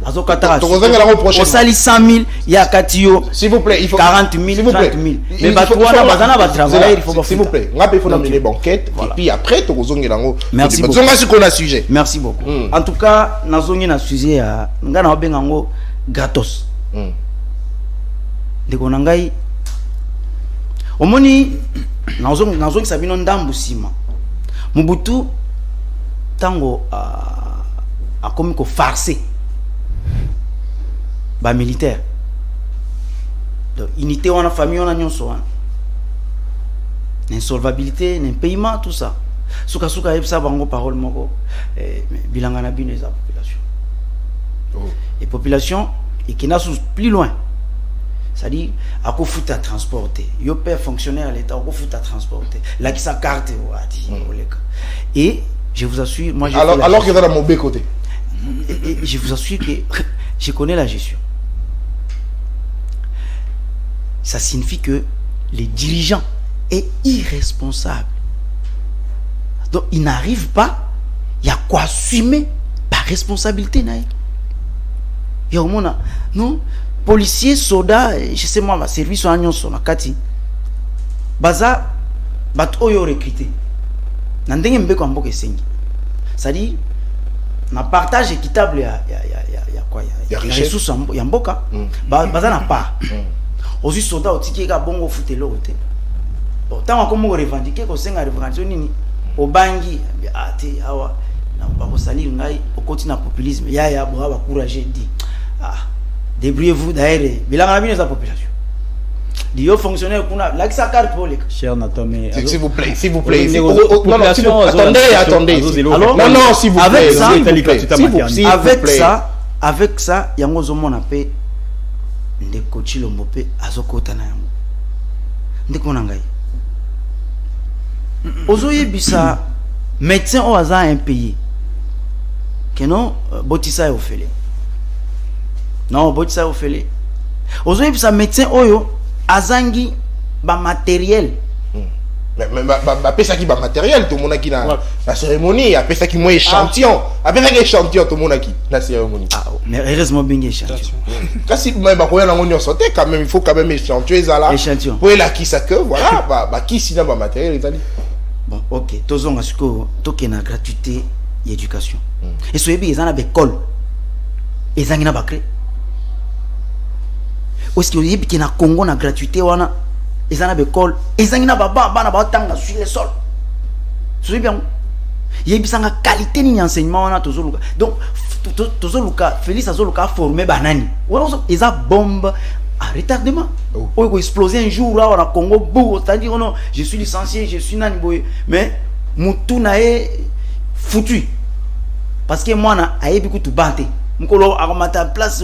azokata au sali 100 000 ya katio s'il vous plaît il faut 40 000 30 000 mais ba wana bazana ba travailler il faut s'il vous plaît ngape il faut amener banquette et puis après to kozongi lango merci beaucoup zonga si qu'on a sujet merci beaucoup en tout cas nazongi na sujet ya ngana obenga ngo gratos ndeko na ngai omoni nazongi sabino ndambu sima mubutu tango akomi ko farcer ba militaire donc unité wana famille wana nyonso wana l'insolvabilité, l'impayement, tout ça. Souka souka ça bango parole moko bilangana bino eza population. Et population et qui n'a plus loin. C'est-à-dire à quoi fout à transporter. Yo père fonctionnaire à l'état, à quoi fout à transporter. Là qui sa carte et je vous assure moi alors que dans mon bé côté. Et je vous assure que je connais la gestion. Ça signifie que les dirigeants est irresponsable. Donc, il n'arrive pas, il y a quoi assumer par responsabilité. Il y a non, policiers, soldats, je sais moi, ma service en Agnon, na kati, baza, bat oyo recruté. Nandenge mbeko amboke sengi. C'est-à-dire, na partage équitable, il y a quoi? Il y a ressources, il y a mboka. Baza n'a pas. Aussi, soldats, au ticket, bongo foute l'autre. Tant qu'on revendiquer qu'on s'est revendiqué nini au bangi ati awa na ba ko salir ngai au continent populisme ya bo ba courage dit débrouillez-vous d'ailleurs bilanga bino za population dio fonctionnaire kuna la sa carte pour les cher Nathan mais s'il vous plaît attendez non s'il vous plaît avec ça yango zomona pe ndeko Chilombo pe azokota na yango ndeko na ngai Ozoye bisa médecin au hasard impayé. Que non, Botissa est offert. Non, Botissa est offert. Ozoye bisa médecin oyo azangi ba matériel. Mais après ça qui ba matériel tout le monde qui na la cérémonie, après ça qui moi échantillon, après ça qui échantillon tout le monde qui la cérémonie. Mais heureusement bien échantillon. Quand si même ba koya na ngoni sauter quand même il faut quand même échantillon ça là. Échantillon. Pour la qui ça que voilà ba qui sinon ba matériel ezali. Bon, ok. Tozonga siko toke na gratuité et éducation. Et soyebi ezana bekol. Ezangi na bakre. Oski oyebi ki na Congo na gratuité wana ezana bekol. Ezangi na baba bana ba tanga sur le sol. Soyebi bien. Yebi sanga qualité ni enseignement wana tozoluka. Donc tozoluka Félix azoluka former banani. Wana eza bombe à retardement. Oh, il exploser un jour là, on a Congo, boum, c'est-à-dire non, je suis licencié, je suis nani, mais Moutou nae foutu. Parce que moi, na aye beaucoup tout banté. Mukolo a remettre en place,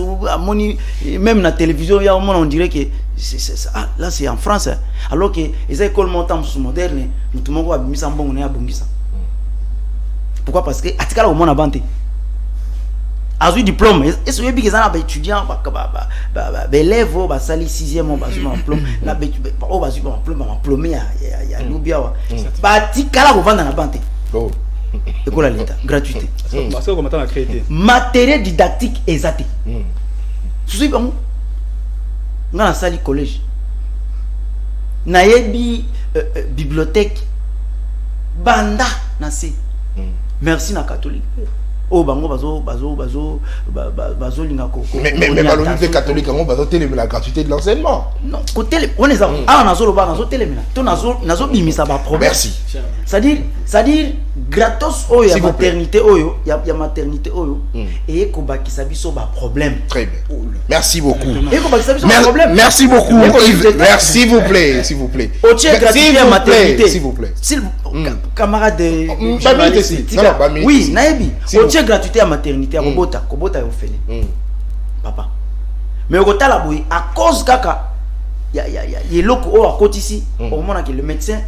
même na télévision, on dirait que là c'est en France. Alors que les écoles montantes modernes, nous tout le monde a mis en bon, on est à Bongisa. Pourquoi? Parce que atikala au monde a banté. A eu diplôme et ce que ça na étudiant élève ba sali 6e ba sur diplôme na ba sur diplôme ya lubia ba tikala ko vendre na banté école à l'état gratuité parce que comment on a créé matériel didactique exact souci bon na sali collège na yebi bibliothèque banda na c'est merci na catholique. Oh, bango bazo linga ko. Mais l'unité catholique, on va doter la gratuité de l'enseignement. Non, côté on est on a solo ba nazo télémina. To nazo bimisa ba problème. Merci. C'est-à-dire gratos oyo ya maternité oyo, ya maternité oyo et ko bakisa biso ba problème. Très bien. Merci beaucoup. Et ko bakisa biso ba problème. Merci beaucoup. Merci s'il vous plaît. S'il vous plaît, camarade oui, naebi. Gratuité à maternité à Kobota est offert. Papa. Mais au la boy à cause kaka il y a loko à côté ici au moment que les médecins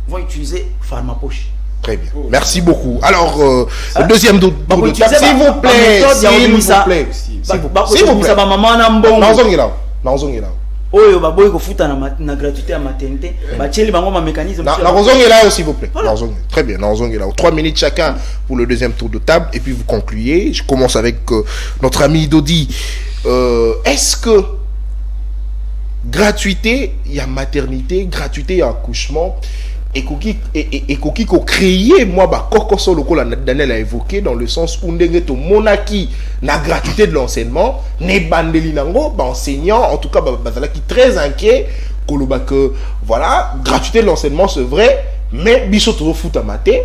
vont utiliser pharmapoche. Très bien. Merci beaucoup. Alors deuxième s'il vous plaît. Oyo ba boy ko futa na gratuité à maternité ba tcheli bango ma mécanisme la raison est là s'il vous plaît. Très bien, la raison est là. 3 minutes chacun pour le deuxième tour de table et puis vous concluez. Je commence avec notre ami Dodi. Est-ce que gratuité, il y a maternité, gratuité, il y a accouchement et Koki ko créé moi ba koko solo ko la Daniel a évoqué dans le sens où ndenge to monaki na gratuité de l'enseignement ne bandeli nango ba enseignant en tout cas bazala qui très inquiet koloba que voilà gratuité de l'enseignement c'est vrai mais biso to foot à maté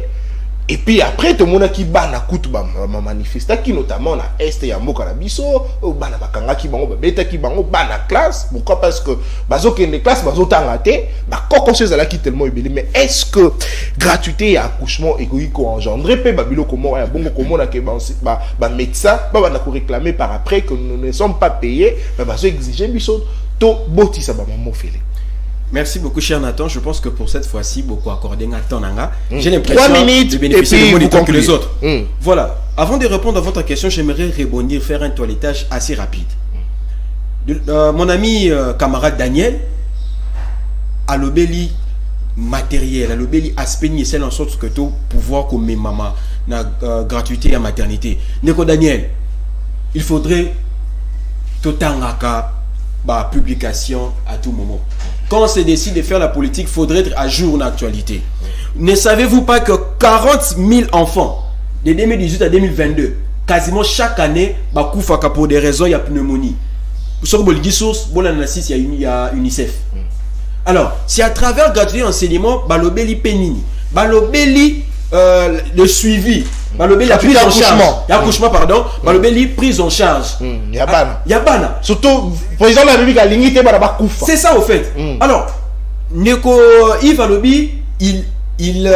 Et puis après, tout le monde qui bat na kutu ba manifesta qui notamment na est ya mboka na biso ou bana bakanga ki bango beta ki bango bana classe. Pourquoi? Parce que bazo ke les classes bazo tangate ba koko ces ala qui tellement ébélé. Mais est-ce que gratuité à accouchement égoïco engendré pe babilo comment ya bongo comment na ke ba médecin ba na ko réclamer par après que nous ne sommes pas payés, bazo exiger biso to boti sa ba maman félé. Merci beaucoup, cher Nathan. Je pense que pour cette fois-ci, beaucoup accordé à Tananga. J'ai 3 l'impression minutes de bénéficier de moins de temps que les autres. Mm. Voilà. Avant de répondre à votre question, j'aimerais rebondir, faire un toilettage assez rapide. Mon ami camarade Daniel a l'obéli matériel, a l'obéli aspect c'est en sorte que tout pouvoir comme mes mamans na gratuité à maternité. Neko Daniel, il faudrait tout tangaka bah, publication à tout moment. Quand on se décide de faire la politique, il faudrait être à jour en actualité. Ne savez-vous pas que 40 000 enfants de 2018 à 2022, quasiment chaque année, bah, pour des raisons, il y a pneumonie. Sur le source, il y a UNICEF. Alors, c'est à travers gratuité enseignement, bah, l'obéli pénini, bah, l'obéli le suivi, la prise en charge. L'accouchement, pardon. L'obéli prise en charge. Yabana. Surtout, président de la République a limité par Koufa. C'est ça au fait. Alors, Neko Yves Alobi, il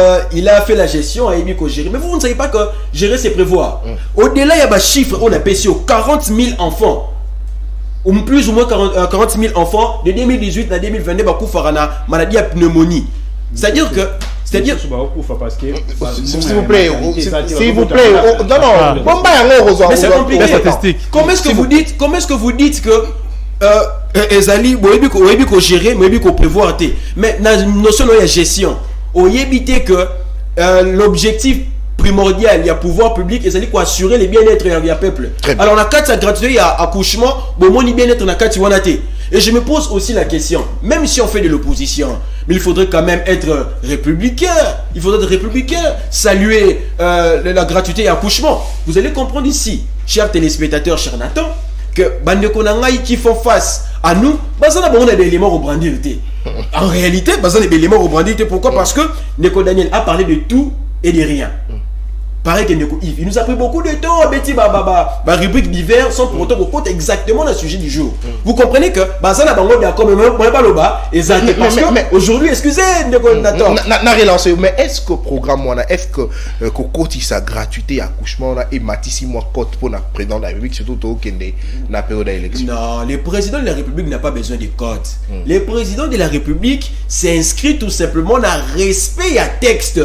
a fait la gestion à Ebiko gérer. Mais vous ne savez pas que gérer c'est prévoir. Au-delà, il y a un chiffre, on a payé 40 000 enfants. Ou plus ou moins 40 000 enfants de 2018 à 2022, Bakoufarana, maladie à pneumonie. C'est-à-dire que. C'est-à-dire. S'il vous plaît, s'il vous plaît. Non, mais c'est compliqué. Comment est-ce que vous dites que Ezali, vous ko gérer, vous ko prévoir. Mais dans la notion de gestion, vous évitez que l'objectif primordial, il y a pouvoir public, et c'est-à-dire assurer le bien-être du peuple. Alors, on a 4 gratuité, il y a accouchement, bon, mon bien-être, on a 4 wanate. Et je me pose aussi la question, même si on fait de l'opposition, mais il faudrait quand même être républicain. Il faudrait être républicain, saluer la gratuité et accouchement. Vous allez comprendre ici, chers téléspectateurs, chers Nathan, que Bande Konangaï qui font face à nous, on a des éléments au brandir. En réalité, on a des éléments au brandir. Pourquoi? Parce que Neko Daniel a parlé de tout et de rien. Pareil que Neko Yves, il nous a pris beaucoup de temps, Betty, rubrique divers, sans pour autant qu'on compte exactement le sujet du jour. Vous comprenez que, ça n'a pas d'accord, mais pas le bas, mais aujourd'hui, excusez, Neko Nathan. N'a relancé, mais est-ce que programme, est-ce que côté sa gratuité accouchement et Matissi moi cote pour le président de la République, surtout au Kende, la période d'élection? Non, le président de la République n'a pas besoin de cote. Le président de la République s'inscrit tout simplement dans respect à texte.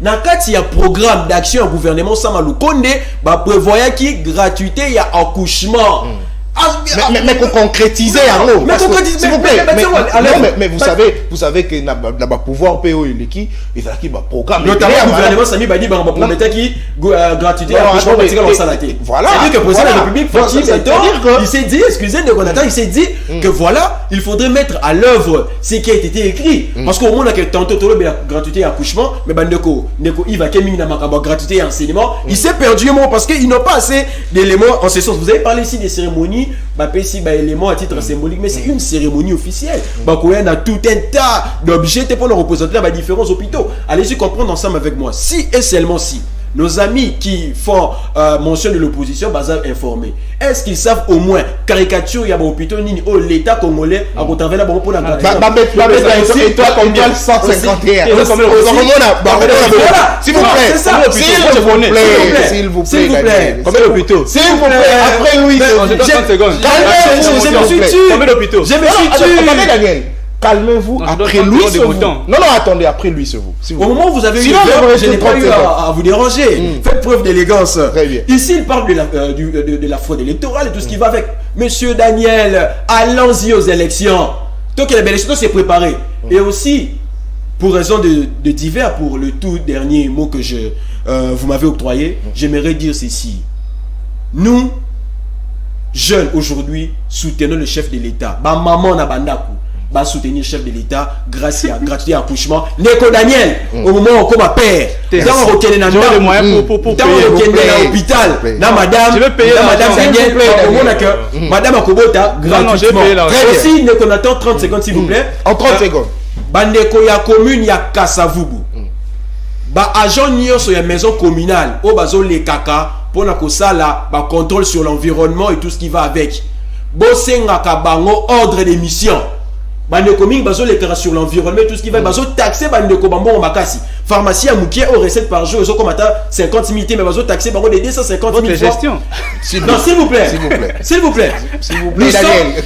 Dans le cas, il y a un programme d'action au gouvernement Samalou Konde, prévoyant qui gratuité, il y a accouchement. Mais qu'on concrétise en haut. S'il vous plaît. Mais vous savez que n'a pouvoir payer l'équipe et ça qui va programme. Notamment le gouvernement Sami Badi promettait qui gratuité accouchement dans sa laté. Voilà. C'est-à-dire que le président de la République, il s'est dit, excusez moi il s'est dit que voilà, il faudrait mettre à l'œuvre ce qui a été écrit. Parce qu'au moins on a tantôt gratuité accouchement, mais Neko il va qu'il na gratuité enseignement, il s'est perdu parce qu'ils n'ont pas assez d'éléments en ce sens. Vous avez parlé ici des cérémonies. Élément à titre symbolique, mais c'est une cérémonie officielle. On a tout un tas d'objets pour nous représenter dans différents hôpitaux. Allez-y comprendre ensemble avec moi. Si et seulement si nos amis qui font mention de l'opposition sont informés, est-ce qu'ils savent au moins caricature il y a un hôpital l'État congolais à travers la pour la et toi combien 151 s'il vous plaît combien d'hôpitaux s'il vous plaît après Louis combien d'hôpitaux je me suis tué Daniel. Calmez-vous, après lui c'est vous. Non, attendez, après lui c'est vous. Au moment où vous avez eu je n'ai pas eu à vous déranger. Faites preuve d'élégance. Ici, il parle de la fraude électorale et tout ce qui va avec. Monsieur Daniel, allons-y aux élections. Tant que les élections s'est préparée. Et aussi, pour raison de divers, pour le tout dernier mot que vous m'avez octroyé, j'aimerais dire ceci. Nous, jeunes aujourd'hui, soutenons le chef de l'État. Maman na bandaku. Va soutenir le chef de l'État grâce à gratuité à accouchement. Neko Daniel, au moment où comme père, dans le requin dans les moyens pour payer l'hôpital, dans madame, je vais payer madame Daniel, au moment que madame Akobota gratuitement. Aussi Neko Nathan 30 secondes s'il vous plaît. En 30 secondes. Bandeko ya commune ya Kasavubu. Ba agent nyonso ya maison communale o bazo les kaka pour na kosala ba contrôle sur l'environnement et tout ce qui va avec. Bosenga ka bango ordre de mission. Bande coming bazo les kaka sur l'environnement et tout ce qui va bazo taxer bande ko bambo makasi. Pharmacie à Moukier aux recettes par jour, ils ont comme 50 000, mais bazo taxer bango de 250 000. Votre gestion. Non, s'il vous plaît. S'il vous plaît. S'il vous plaît. S'il vous plaît, Daniel.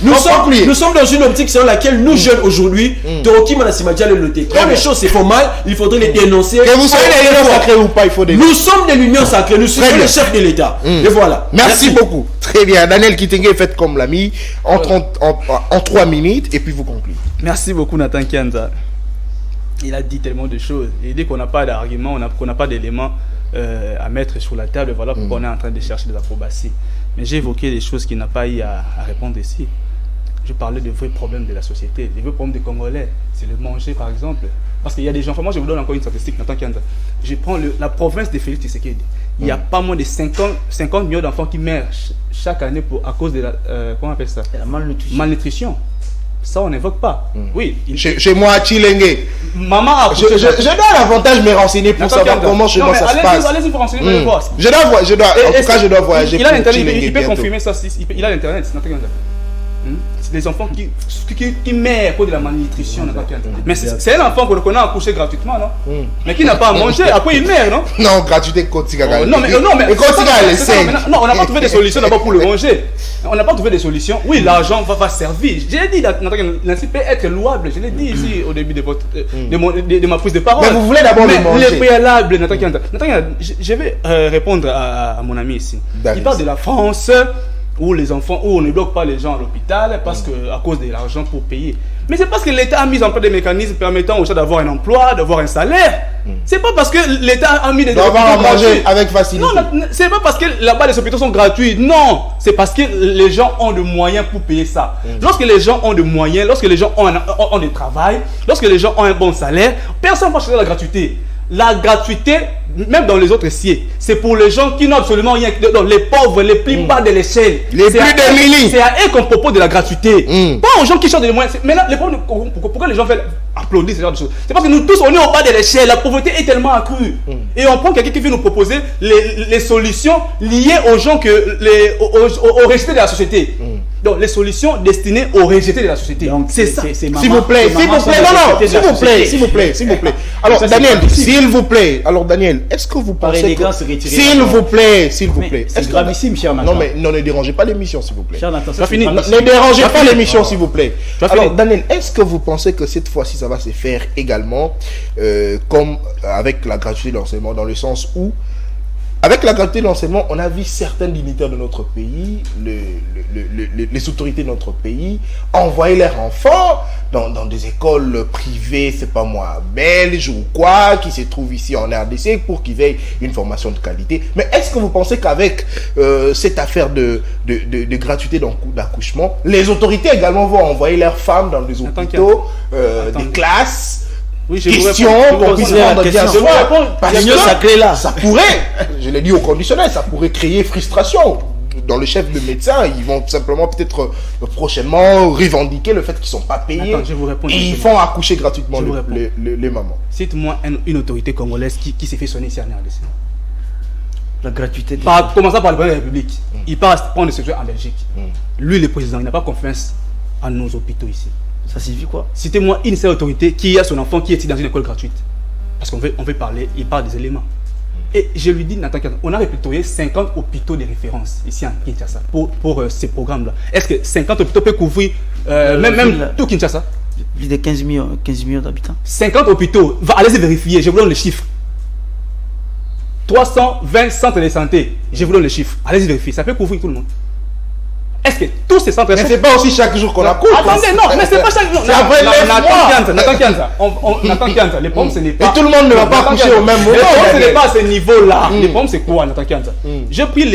Nous sommes dans une optique selon laquelle nous jeunes aujourd'hui, Toroki Manasimadia le noter. Quand les choses se font mal, il faudrait les dénoncer. Que vous soyez de l'Union sacrée ou pas, il faut dénoncer. Nous sommes de l'Union sacrée, nous sommes les chefs de l'État. Et voilà. Merci beaucoup. Très bien. Daniel Kitenge, faites comme l'ami, en 3 minutes, et puis vous concluez. Merci beaucoup Nathan Kianza. Il a dit tellement de choses. Et dès qu'on n'a pas d'arguments, qu'on n'a pas d'éléments à mettre sur la table, voilà pourquoi on est en train de chercher des approbations. Mais j'ai évoqué des choses qu'il n'a pas eu à répondre ici. Je parlais des vrais problèmes de la société, des vrais problèmes des Congolais. C'est le manger par exemple. Parce qu'il y a des gens, moi je vous donne encore une statistique, Nathan Kianza. Je prends la province de Félix Tshisekedi. Il y a pas moins de 50 millions d'enfants qui meurent chaque année à cause de la, comment on appelle ça? La malnutrition. Malnutrition. Ça, on n'évoque pas. Oui. Chez moi, à Chilenge. Maman a Je dois davantage me renseigner pour savoir comment chez moi ça se passe. Allez-y pour renseigner, vous allez voir. En tout cas, je dois voyager. Il a l'internet, il peut confirmer ça. Il a l'internet. Les enfants qui meurent à cause de la malnutrition. Mais c'est un enfant qu'on a accouché gratuitement, non? Mais qui n'a pas à manger, après il meurt, non? Non, gratuité, Kotiga. Non, mais non, on n'a pas trouvé des solutions d'abord pour le manger. On n'a pas trouvé des solutions. Oui, l'argent va servir. Je l'ai dit, l'ancien peut être louable. Je l'ai dit ici au début de ma prise de parole. Mais vous voulez d'abord le manger. Les préalables, Nathan, je vais répondre à mon ami ici. Il parle de la France, où les enfants, où on ne bloque pas les gens à l'hôpital parce que à cause de l'argent pour payer. Mais c'est parce que l'État a mis en place des mécanismes permettant aux gens d'avoir un emploi, d'avoir un salaire. C'est pas parce que l'État a mis des d'avoir à manger avec facilité. Non, c'est pas parce que là-bas les hôpitaux sont gratuits. Non, c'est parce que les gens ont des moyens pour payer ça. Lorsque les gens ont des moyens, lorsque les gens ont du travail, lorsque les gens ont un bon salaire, personne ne va chercher la gratuité. La gratuité, même dans les autres sièges, c'est pour les gens qui n'ont absolument rien, les pauvres, les plus bas de l'échelle. Les plus démunis. C'est à eux qu'on propose de la gratuité. Pas aux gens qui cherchent des moyens. Maintenant, pourquoi les gens veulent applaudir ce genre de choses? C'est parce que nous tous, on est au bas de l'échelle. La pauvreté est tellement accrue. Et on prend quelqu'un qui vient nous proposer les solutions liées aux gens, aux rejetés de la société. Donc, les solutions destinées aux rejetés de la société. C'est ça. S'il vous plaît, s'il vous plaît. Alors, Daniel, s'il vous plaît. Alors, Daniel, est-ce que vous pensez que... S'il vous plaît. C'est gravissime, cher Nathan. Non, mais ne dérangez pas l'émission, s'il vous plaît. Cher Nathan, ça finit. Ne dérangez pas l'émission, s'il vous plaît. Alors, Daniel, est-ce que vous pensez que cette fois-ci, ça va se faire également comme avec la gratuité de l'enseignement, dans le sens où avec la gratuité de l'enseignement, on a vu certains dignitaires de notre pays, les autorités de notre pays, envoyer leurs enfants dans des écoles privées, c'est pas moi, belges ou quoi, qui se trouvent ici en RDC pour qu'ils aient une formation de qualité. Mais est-ce que vous pensez qu'avec cette affaire de gratuité d'accouchement, les autorités également vont envoyer leurs femmes dans des hôpitaux, des classes? Oui, question qu'on puisse prendre directement. Parce que là, ça pourrait, je l'ai dit au conditionnel, ça pourrait créer frustration. Dans le chef de médecin, ils vont simplement peut-être prochainement revendiquer le fait qu'ils ne sont pas payés. Attends, je vous réponds. Et ils font accoucher gratuitement les mamans. Cite-moi une autorité congolaise qui s'est fait sonner ici en RDC. La gratuité. Commençant par le président de la République. Il part prendre des structures en Belgique. Lui, le président, il n'a pas confiance en nos hôpitaux ici. Ça signifie quoi? Citez-moi une seule autorité qui a son enfant qui est dans une école gratuite. Parce qu'on veut parler, il parle des éléments. Et je lui dis, Nathan, on a répertorié 50 hôpitaux de référence ici en Kinshasa pour ces programmes-là. Est-ce que 50 hôpitaux peuvent couvrir même tout Kinshasa? Plus de 15 millions d'habitants. 50 hôpitaux, allez-y vérifier, je vous donne les chiffres. 320 centres de santé, je vous donne les chiffres. Allez-y vérifier, ça peut couvrir tout le monde. Est-ce que tous ces centres... Mais c'est pas aussi chaque jour qu'on accouche. Attendez, non, mais c'est pas chaque jour. C'est après Nathan Kianza, le problème ce n'est pas... Et tout le monde ne va pas accoucher au même moment. Le problème ce n'est pas à ce niveau-là. Le problème c'est quoi, Nathan Kianza? J'ai pris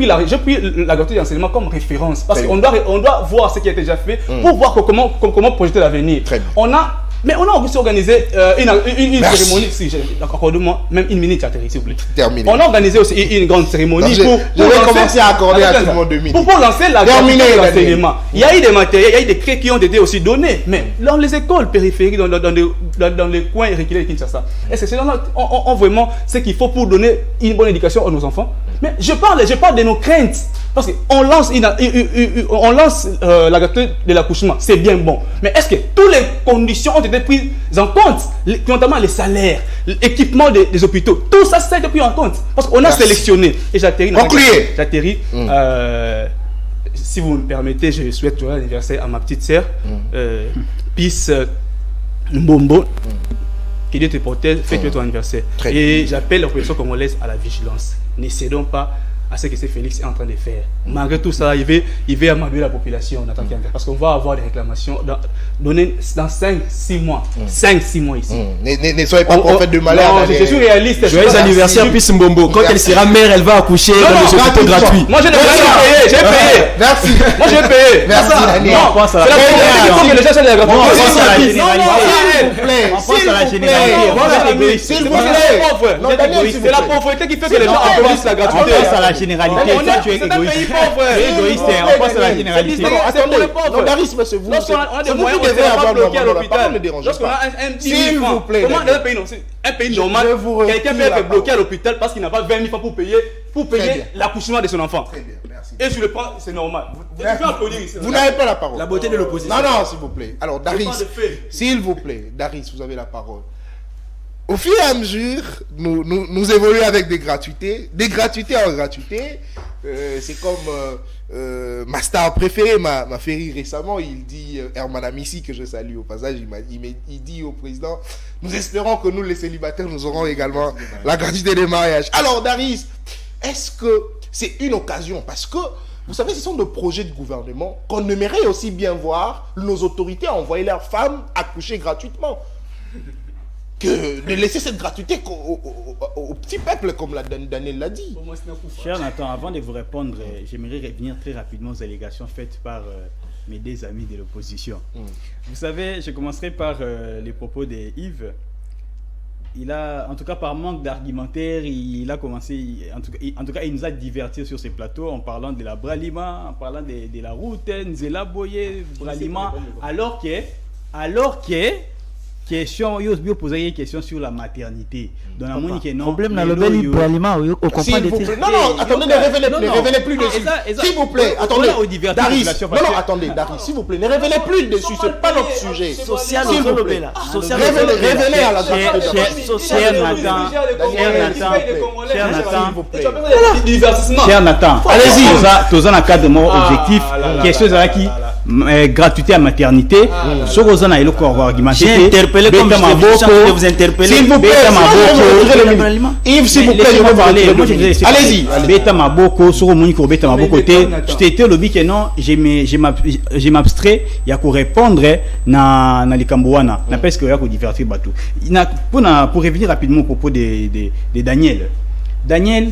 la gratuité d'enseignement comme référence. Parce qu'on doit voir ce qui a été déjà fait pour voir comment projeter l'avenir. On a Mais on a aussi organisé une cérémonie, si accorde-moi même une minute, s'il vous plaît. Terminé. On a organisé aussi une grande cérémonie Je vais commencer à accorder à tout le monde 2 minutes. Pour lancer la gratuité de l'enseignement. Il y a eu des matériels, il y a eu des crédits qui ont été aussi donnés, mais dans les écoles périphériques, dans les coins reculés de Kinshasa, est-ce que c'est là on vraiment ce qu'il faut pour donner une bonne éducation à nos enfants? Mais je parle de nos craintes. Parce qu'on lance, la gratuité de l'accouchement, c'est bien bon. Mais est-ce que toutes les conditions ont été prises en compte, notamment les salaires, l'équipement des hôpitaux, tout ça, ça a été pris en compte. Parce qu'on a sélectionné. Et j'atterris. Si vous me permettez, je souhaite joyeux anniversaire à ma petite sœur, Peace Mbombo. Que Dieu te protège, fais-toi ton anniversaire. Et j'appelle la population congolaise à la vigilance. Ne cédons pas à ce que C. Félix est en train de faire. Malgré tout ça, il va amadouer la population parce qu'on va avoir des réclamations données dans 5-6 mois. 5-6 mois ici. Ne soyez pas prophète de malheur. Non, je suis réaliste. Joyeux anniversaire, Peace Mbombo. Quand elle sera mère, elle va accoucher dans les hôpitaux gratuits. Moi, j'ai payé. Merci. Moi, j'ai payé. Merci, Daniel. Non, c'est la il faut que les gens soient la gratuité. S'il vous plaît. C'est la pauvreté qui fait que les gens applaudissent la gratuité. Généralité, toi tu es égoïste. Égoïste, on passe à la généralité. Non, Daris, c'est vous. Lorsqu'on a des moyens, on ne va pas bloquer à l'hôpital. Lorsqu'on a un 10 000 francs, comment dans un pays normal, quelqu'un peut être bloqué à l'hôpital parce qu'il n'a pas 20 000 francs pour payer l'accouchement de son enfant. Très bien, merci. Et je le prends, c'est normal. Vous n'avez pas la parole. La beauté de l'opposition. Non, s'il vous plaît. Alors, Daris, s'il vous plaît, Daris, vous avez la parole. Au fur et à mesure, nous évoluons avec des gratuités en gratuité. C'est comme ma star préférée m'a fait rire récemment. Il dit, Herman Amissi, que je salue au passage, il dit au président, nous espérons que nous les célibataires, nous aurons également la gratuité des mariages. Alors Daris, est-ce que c'est une occasion? Parce que, vous savez, ce sont des projets de gouvernement qu'on aimerait aussi bien voir nos autorités envoyer leurs femmes accoucher gratuitement. Que de laisser cette gratuité au petit peuple, comme Daniel l'a dit. Cher Nathan, avant de vous répondre, j'aimerais revenir très rapidement aux allégations faites par mes deux amis de l'opposition. Vous savez, je commencerai par les propos de Yves. Il a, en tout cas par manque d'argumentaire, il a commencé, en tout cas il nous a divertis sur ces plateaux en parlant de la Bralima, en parlant de la route, Nzela Boye, Bralima, alors que question, il a posé une question sur la maternité. Dans la monique, non. Problème dans le bel Bralima, au compagnie de non, attendez, ne révélez plus dessus. S'il vous plaît, attendez. Daris, attendez, Daris, s'il vous plaît, ne révélez plus dessus, c'est pas notre sujet. Social, s'il vous plaît. révélez à la Cher Nathan, allez-y. Tous en cas de mon objectif, question qui gratuité à maternité. Ce que vous avez argumenté. J'ai interpellé comme je vous interpeller. S'il vous plaît, Yves, s'il vous plaît, je vais parler. Allez-y. Beta Maboko, sur mon micro, Beta Maboko, je t'ai le que non, je m'abstrais, il y a qu'à répondre na les Cambouana, na parce que il y a qu'à divertir bateau. Pour revenir rapidement au propos de Daniel. Daniel,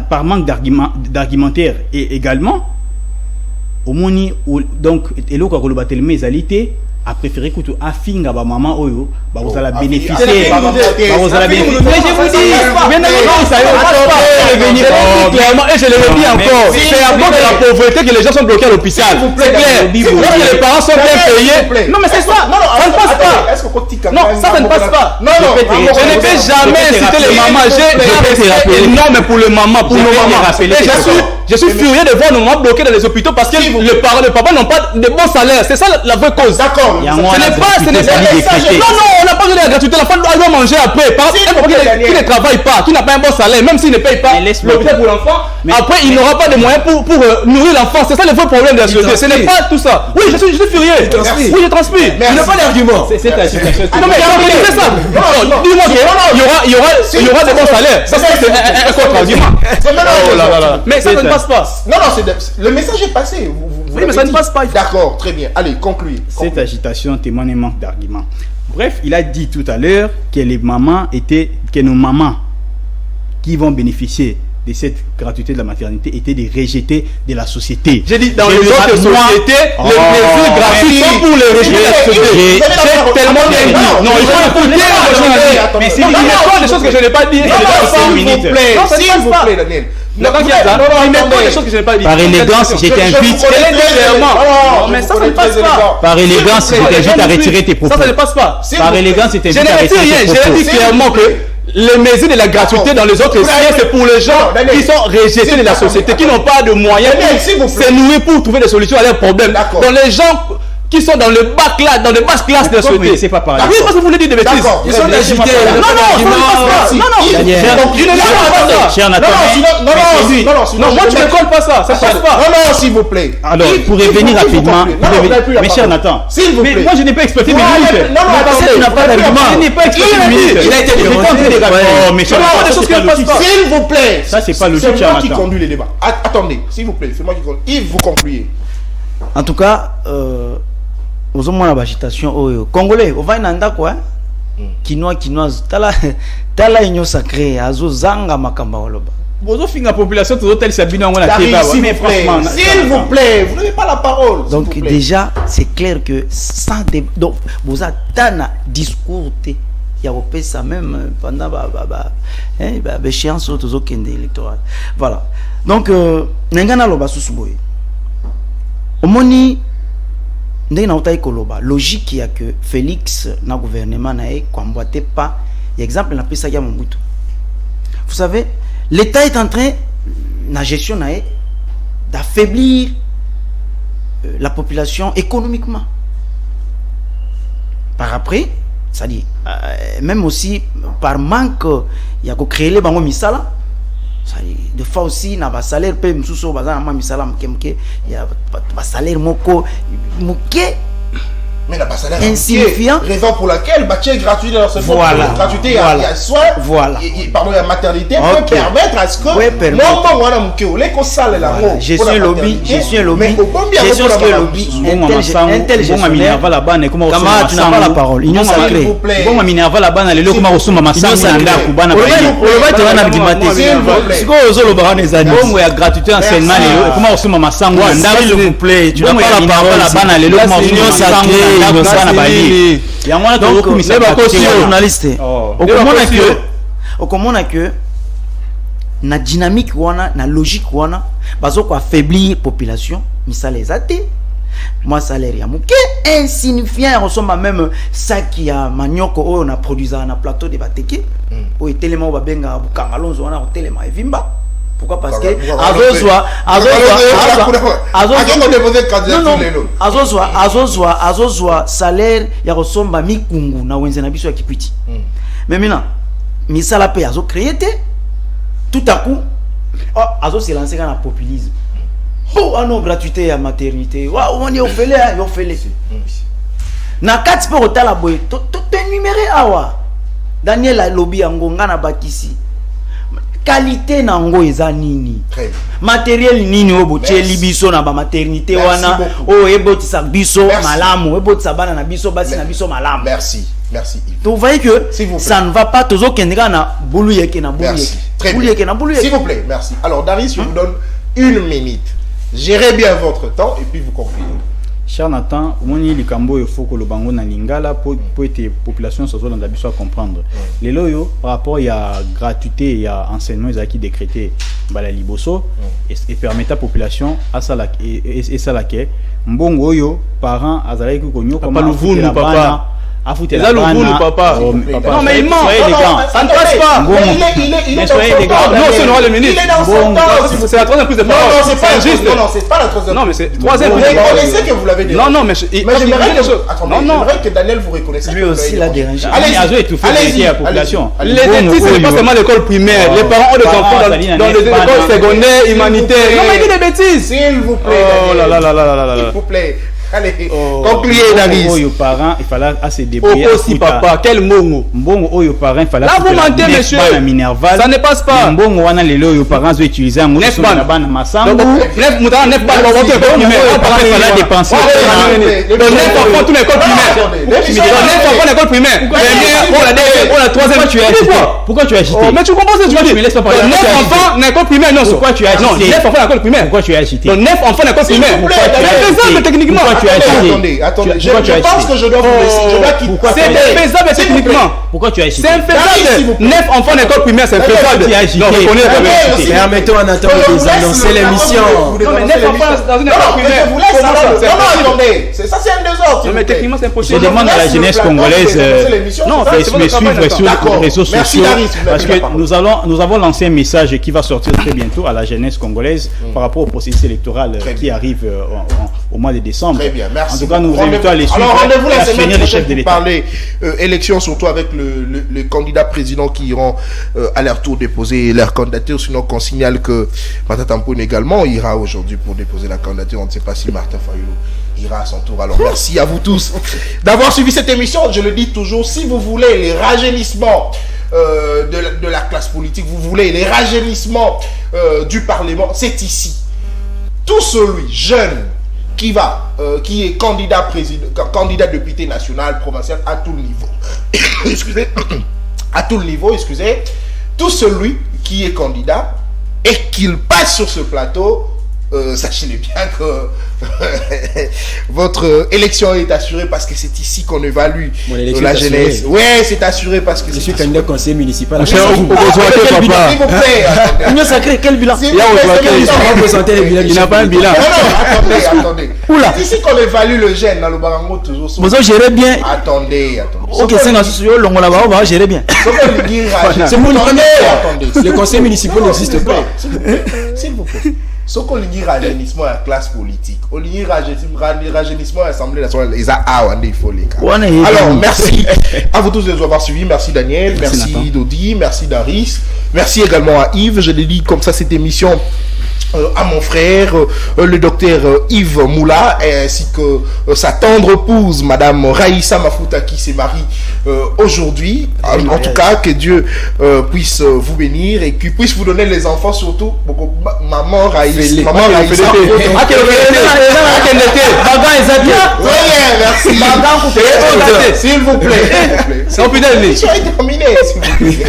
par manque d'argumentaire et également, au moni donc et là quand le battle mes alités a préféré que tu affinga ba maman oyo ba vous allez bénéficier mais je vous dis bien évidemment ça revenir clairement et je le redis encore c'est à cause de la pauvreté que les gens sont bloqués à l'hôpital c'est clair lorsque les parents sont bien payés non mais c'est ça ça ne passe pas non ça ne passe pas non je ne vais jamais citer les mamans j'ai non mais pour le maman pour nos mamans je suis furieux de voir nos mamans bloquées dans les hôpitaux parce que les parents, les papas n'ont pas de bons salaires. C'est ça la vraie cause. D'accord. Ce n'est pas. Non, on n'a pas besoin de la gratuité. La femme doit manger après. Un papa qui ne travaille pas, qui n'a pas un bon salaire, même s'il ne paye pas l'hôpital pour l'enfant, après il n'aura pas de moyens pour nourrir l'enfant. C'est ça le vrai problème de la société. Ce n'est pas tout ça. Oui, je suis furieux. Oui, je transpire. Il n'a pas d'argument. C'est ça. Non, mais c'est ça. Dis-moi qu'il y aura des bons salaires. Ça, c'est un contre-argument. Mais ça ne passe pas. Non, le message est passé. Oui, mais ça ne passe pas. D'accord, très bien. Allez, concluez. Cette agitation témoigne un manque d'arguments. Bref, il a dit tout à l'heure que nos mamans qui vont bénéficier de cette gratuité de la maternité étaient des rejetés de la société. J'ai dit dans les autres sociétés, les plaisirs gratuits sont pour pour le régime de la société. C'est tellement bien dit. Non, il faut écouter les journalistes. Mais s'il y a des choses que je n'ai pas dit, s'il vous plaît, s'il vous plaît, Daniel. Par élégance, je t'invite. Non, mais ça ne passe pas. Par élégance, je t'invite à retirer tes propos. Ça ne passe pas. Par élégance, je t'invite à retirer tes propos. Je dis clairement que les mesures de la gratuité dans les autres sphères, c'est pour les gens qui sont rejetés de la société, qui n'ont pas de moyens pour s'énouer, pour trouver des solutions à leurs problèmes. Dans les gens qui sont dans le bas classe, dans les basses classes de la société. C'est pas pareil. Oui, parce que vous voulez dire des bêtises. Ils sont agités. Non, moi tu ne colles pas ça. Ça passe pas. Non, s'il vous plaît. Alors, pour revenir rapidement, mais cher Nathan, s'il vous plaît. moi je n'ai pas exploité mes minutes. Non, tu n'as pas d'argument. Je n'ai pas exploité mes minutes. Il a été dérogé. Oh, mais cher Nathan, s'il vous plaît. Ça, c'est pas logique, C'est moi qui conduis les débats. Attendez, s'il vous plaît, c'est moi qui conduis. Yves, vous concluez. En tout cas, aux hommes la agitation congolais au va nanda quoi quinoise tala union sacrée azo zanga makamba woloba bozo finga population tout tel sabino ngona teba mais franchement s'il vous plaît vous n'avez pas la parole. Donc déjà c'est clair que sans donc boza tana discours te ya opesa même pendant échéance autozo kende électoral. Voilà. Donc ngana loba susuboy omoni ndenge na utai koloba logique ya que Félix na gouvernement na e kwamboite pas exemple na pesa ya Mobutu. Vous savez, l'État est en train na gestion na e d'affaiblir la population économiquement. Par après, c'est-à-dire même aussi par manque il y a ko créer les bango misala. De fois aussi na ba salaire pe msuso bazana ma misala mkemke ya ba salaire moko muke mais la salaire insignifiant, raison pour laquelle bâtir gratuit dans ce monde gratuité il y a soin pardon il y a maternité peut permettre à ce que non wana muke ole ko sale la mo je suis un lobby gestion ce que lobby intelligent minerva la bana comment camarade tu n'as pas la parole union sacrée bon minerva la bana lelo comment osuma masanga nda kubana ba ole ba na argumenter siko ozolo ba na zani bon ya gratuité enseignement lelo comment osuma masanga nda s'il vous plaît tu n'as pas la parole la bana lelo comment osuma masanga donc journaliste okomona que na dynamique wana na logique wana bazo ko affaiblir population misala ezate moi salaire ya muke insignifiant ressemble même sac ya manioko o na produisa na plateau de bateke o etelema ba benga bukangalonzo wana hotelema evimba. Pourquoi? Parce que azozwa salaire ya resomba mikungu na wenze na biso ya kipiti. Mais maintenant misala pe azo créer tout à coup azo se lancer dans le populisme. Oh non gratuité ya maternité. Wa on est au fele. Na 4 pour otala boy to énumérer awa. Daniel lobby ngonga na bakisi. Qualité nango eza nini matériel nini obotie libiso na ba maternité wana o ebotisa biso malamu ebotisa bana na biso basi na biso malamu. Merci vous voyez que ça ne va pas toujours kendeka na bouluyeke na bouluyeke na bouluyeke. S'il vous plaît, merci. Alors Darius, je vous donne 1 minute, gérez bien votre temps et puis vous concluez. Cher Nathan, moni likambo il faut que le bango na lingala pour être population sozo dans la biso à comprendre. Les loyo par rapport il y a gratuité il y a enseignement ils qui décrété bala liboso et permettre à population à ça la et ça la que mbongo yo parents azalaki ko nyoko papa luvunu papa affouter la bana papa. Non mais il ment. Ça ne passe pas. Il est soyez des gars. Non, c'est le ministre. Il est dans son temps. C'est la troisième prise de parole. Non, c'est pas juste. Non, c'est pas la troisième. Non, mais c'est troisième prise prise de parole. Vous reconnaissez que vous l'avez dit. Non, mais j'aimerais que j'aimerais que Daniel vous reconnaisse. Lui aussi l'a dérangé. Allez-y la population. Les dentistes, c'est pas seulement l'école primaire. Les parents ont des enfants dans les écoles secondaires, humanitaires. Non, mais il dit des bêtises. S'il vous plaît. Oh là là là là là là. S'il vous plaît. Allez, concluez Davis. Aux parents, il fallait assez débrouiller. Aussi papa, quel mongo. Mbongo aux parents, il fallait. Là vous mentez monsieur. Ça ne passe pas. Mbongo wana lelo aux parents ont utilisé un mot sur la bande massang. Neuf moutons, neuf pas votre école primaire. Il fallait dépenser. Le neuf enfants tout l'école primaire. Neuf enfants l'école primaire. Première, la troisième tu as agité. Pourquoi tu as agité? Mais tu comprends ce que je veux dire? Me laisse pas parler. Neuf enfants l'école primaire non. Pourquoi tu as agité? Non, neuf enfants l'école primaire. Pourquoi tu as agité? Neuf enfants l'école primaire. Pourquoi tu as agité? Techniquement. tu as attendez. Je pense que je dois vous laisser. Je dois quitter. C'est faisable techniquement. Pourquoi tu as hésité? C'est faisable. 9 enfants d'école primaire, c'est faisable. Non, Permettons à Nathan de annoncer l'émission. Non, mais 9 enfants dans une école primaire. Non, attendez. Ça, c'est un désordre. Non, mais techniquement, c'est impossible. Je demande à la jeunesse congolaise de me suivre sur les réseaux sociaux parce que nous avons lancé un message qui va sortir très bientôt à la jeunesse congolaise par rapport au processus électoral qui arrive au mois de décembre. Très bien, merci. En tout cas, nous vous invitons à les suivre. Alors, rendez-vous la semaine les chefs de prochaine pour l'État. parler élection, surtout avec le candidat président qui iront à leur tour déposer leur candidature. Sinon, qu'on signale que Martin Tampoun également ira aujourd'hui pour déposer la candidature. On ne sait pas si Martin Fayoulou ira à son tour. Alors, merci à vous tous d'avoir suivi cette émission. Je le dis toujours, si vous voulez les rajeunissements de la classe politique, vous voulez les rajeunissements du Parlement, c'est ici. Tout celui jeune qui est candidat député national, provincial, à tout le niveau. Excusez. À tout le niveau, excusez. Tout celui qui est candidat et qu'il passe sur ce plateau, sachez-le bien que votre élection est assurée parce que c'est ici qu'on évalue la jeunesse. Ouais, c'est assuré parce que je suis candidat conseiller municipal. S'il vous plaît. Union sacrée, quel bilan? Il n'a pas un bilan. Non, attendez. C'est ici qu'on évalue le jeune dans le Barango toujours. Vous gérez bien. Attendez. Ok, c'est un souci, on va gérer bien. C'est pour une première. Le conseil municipal n'existe pas. S'il vous plaît. Ce qu'on dit rajeunissement à la classe politique, on dit rajeunissement à l'Assemblée nationale, il faut les cas. Alors, merci à vous tous de nous avoir suivis. Merci Daniel, merci Dodi, merci Daris, merci également à Yves. Je l'ai dit comme ça, cette émission à mon frère, le docteur Yves Moula, ainsi que sa tendre épouse, Madame Raïssa Mafuta, qui s'est mariée aujourd'hui. En tout cas, que Dieu puisse vous bénir et qu'il puisse vous donner les enfants, surtout maman Raïssa. Merci. S'il vous plaît. C'est un peu d'année. Ça est terminé.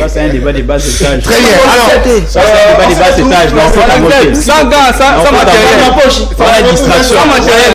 C'est un débat de bas étage. Très bien. Alors, ça c'est un débat de bas étage. Sans gants, sans matériel. Pas la distraction.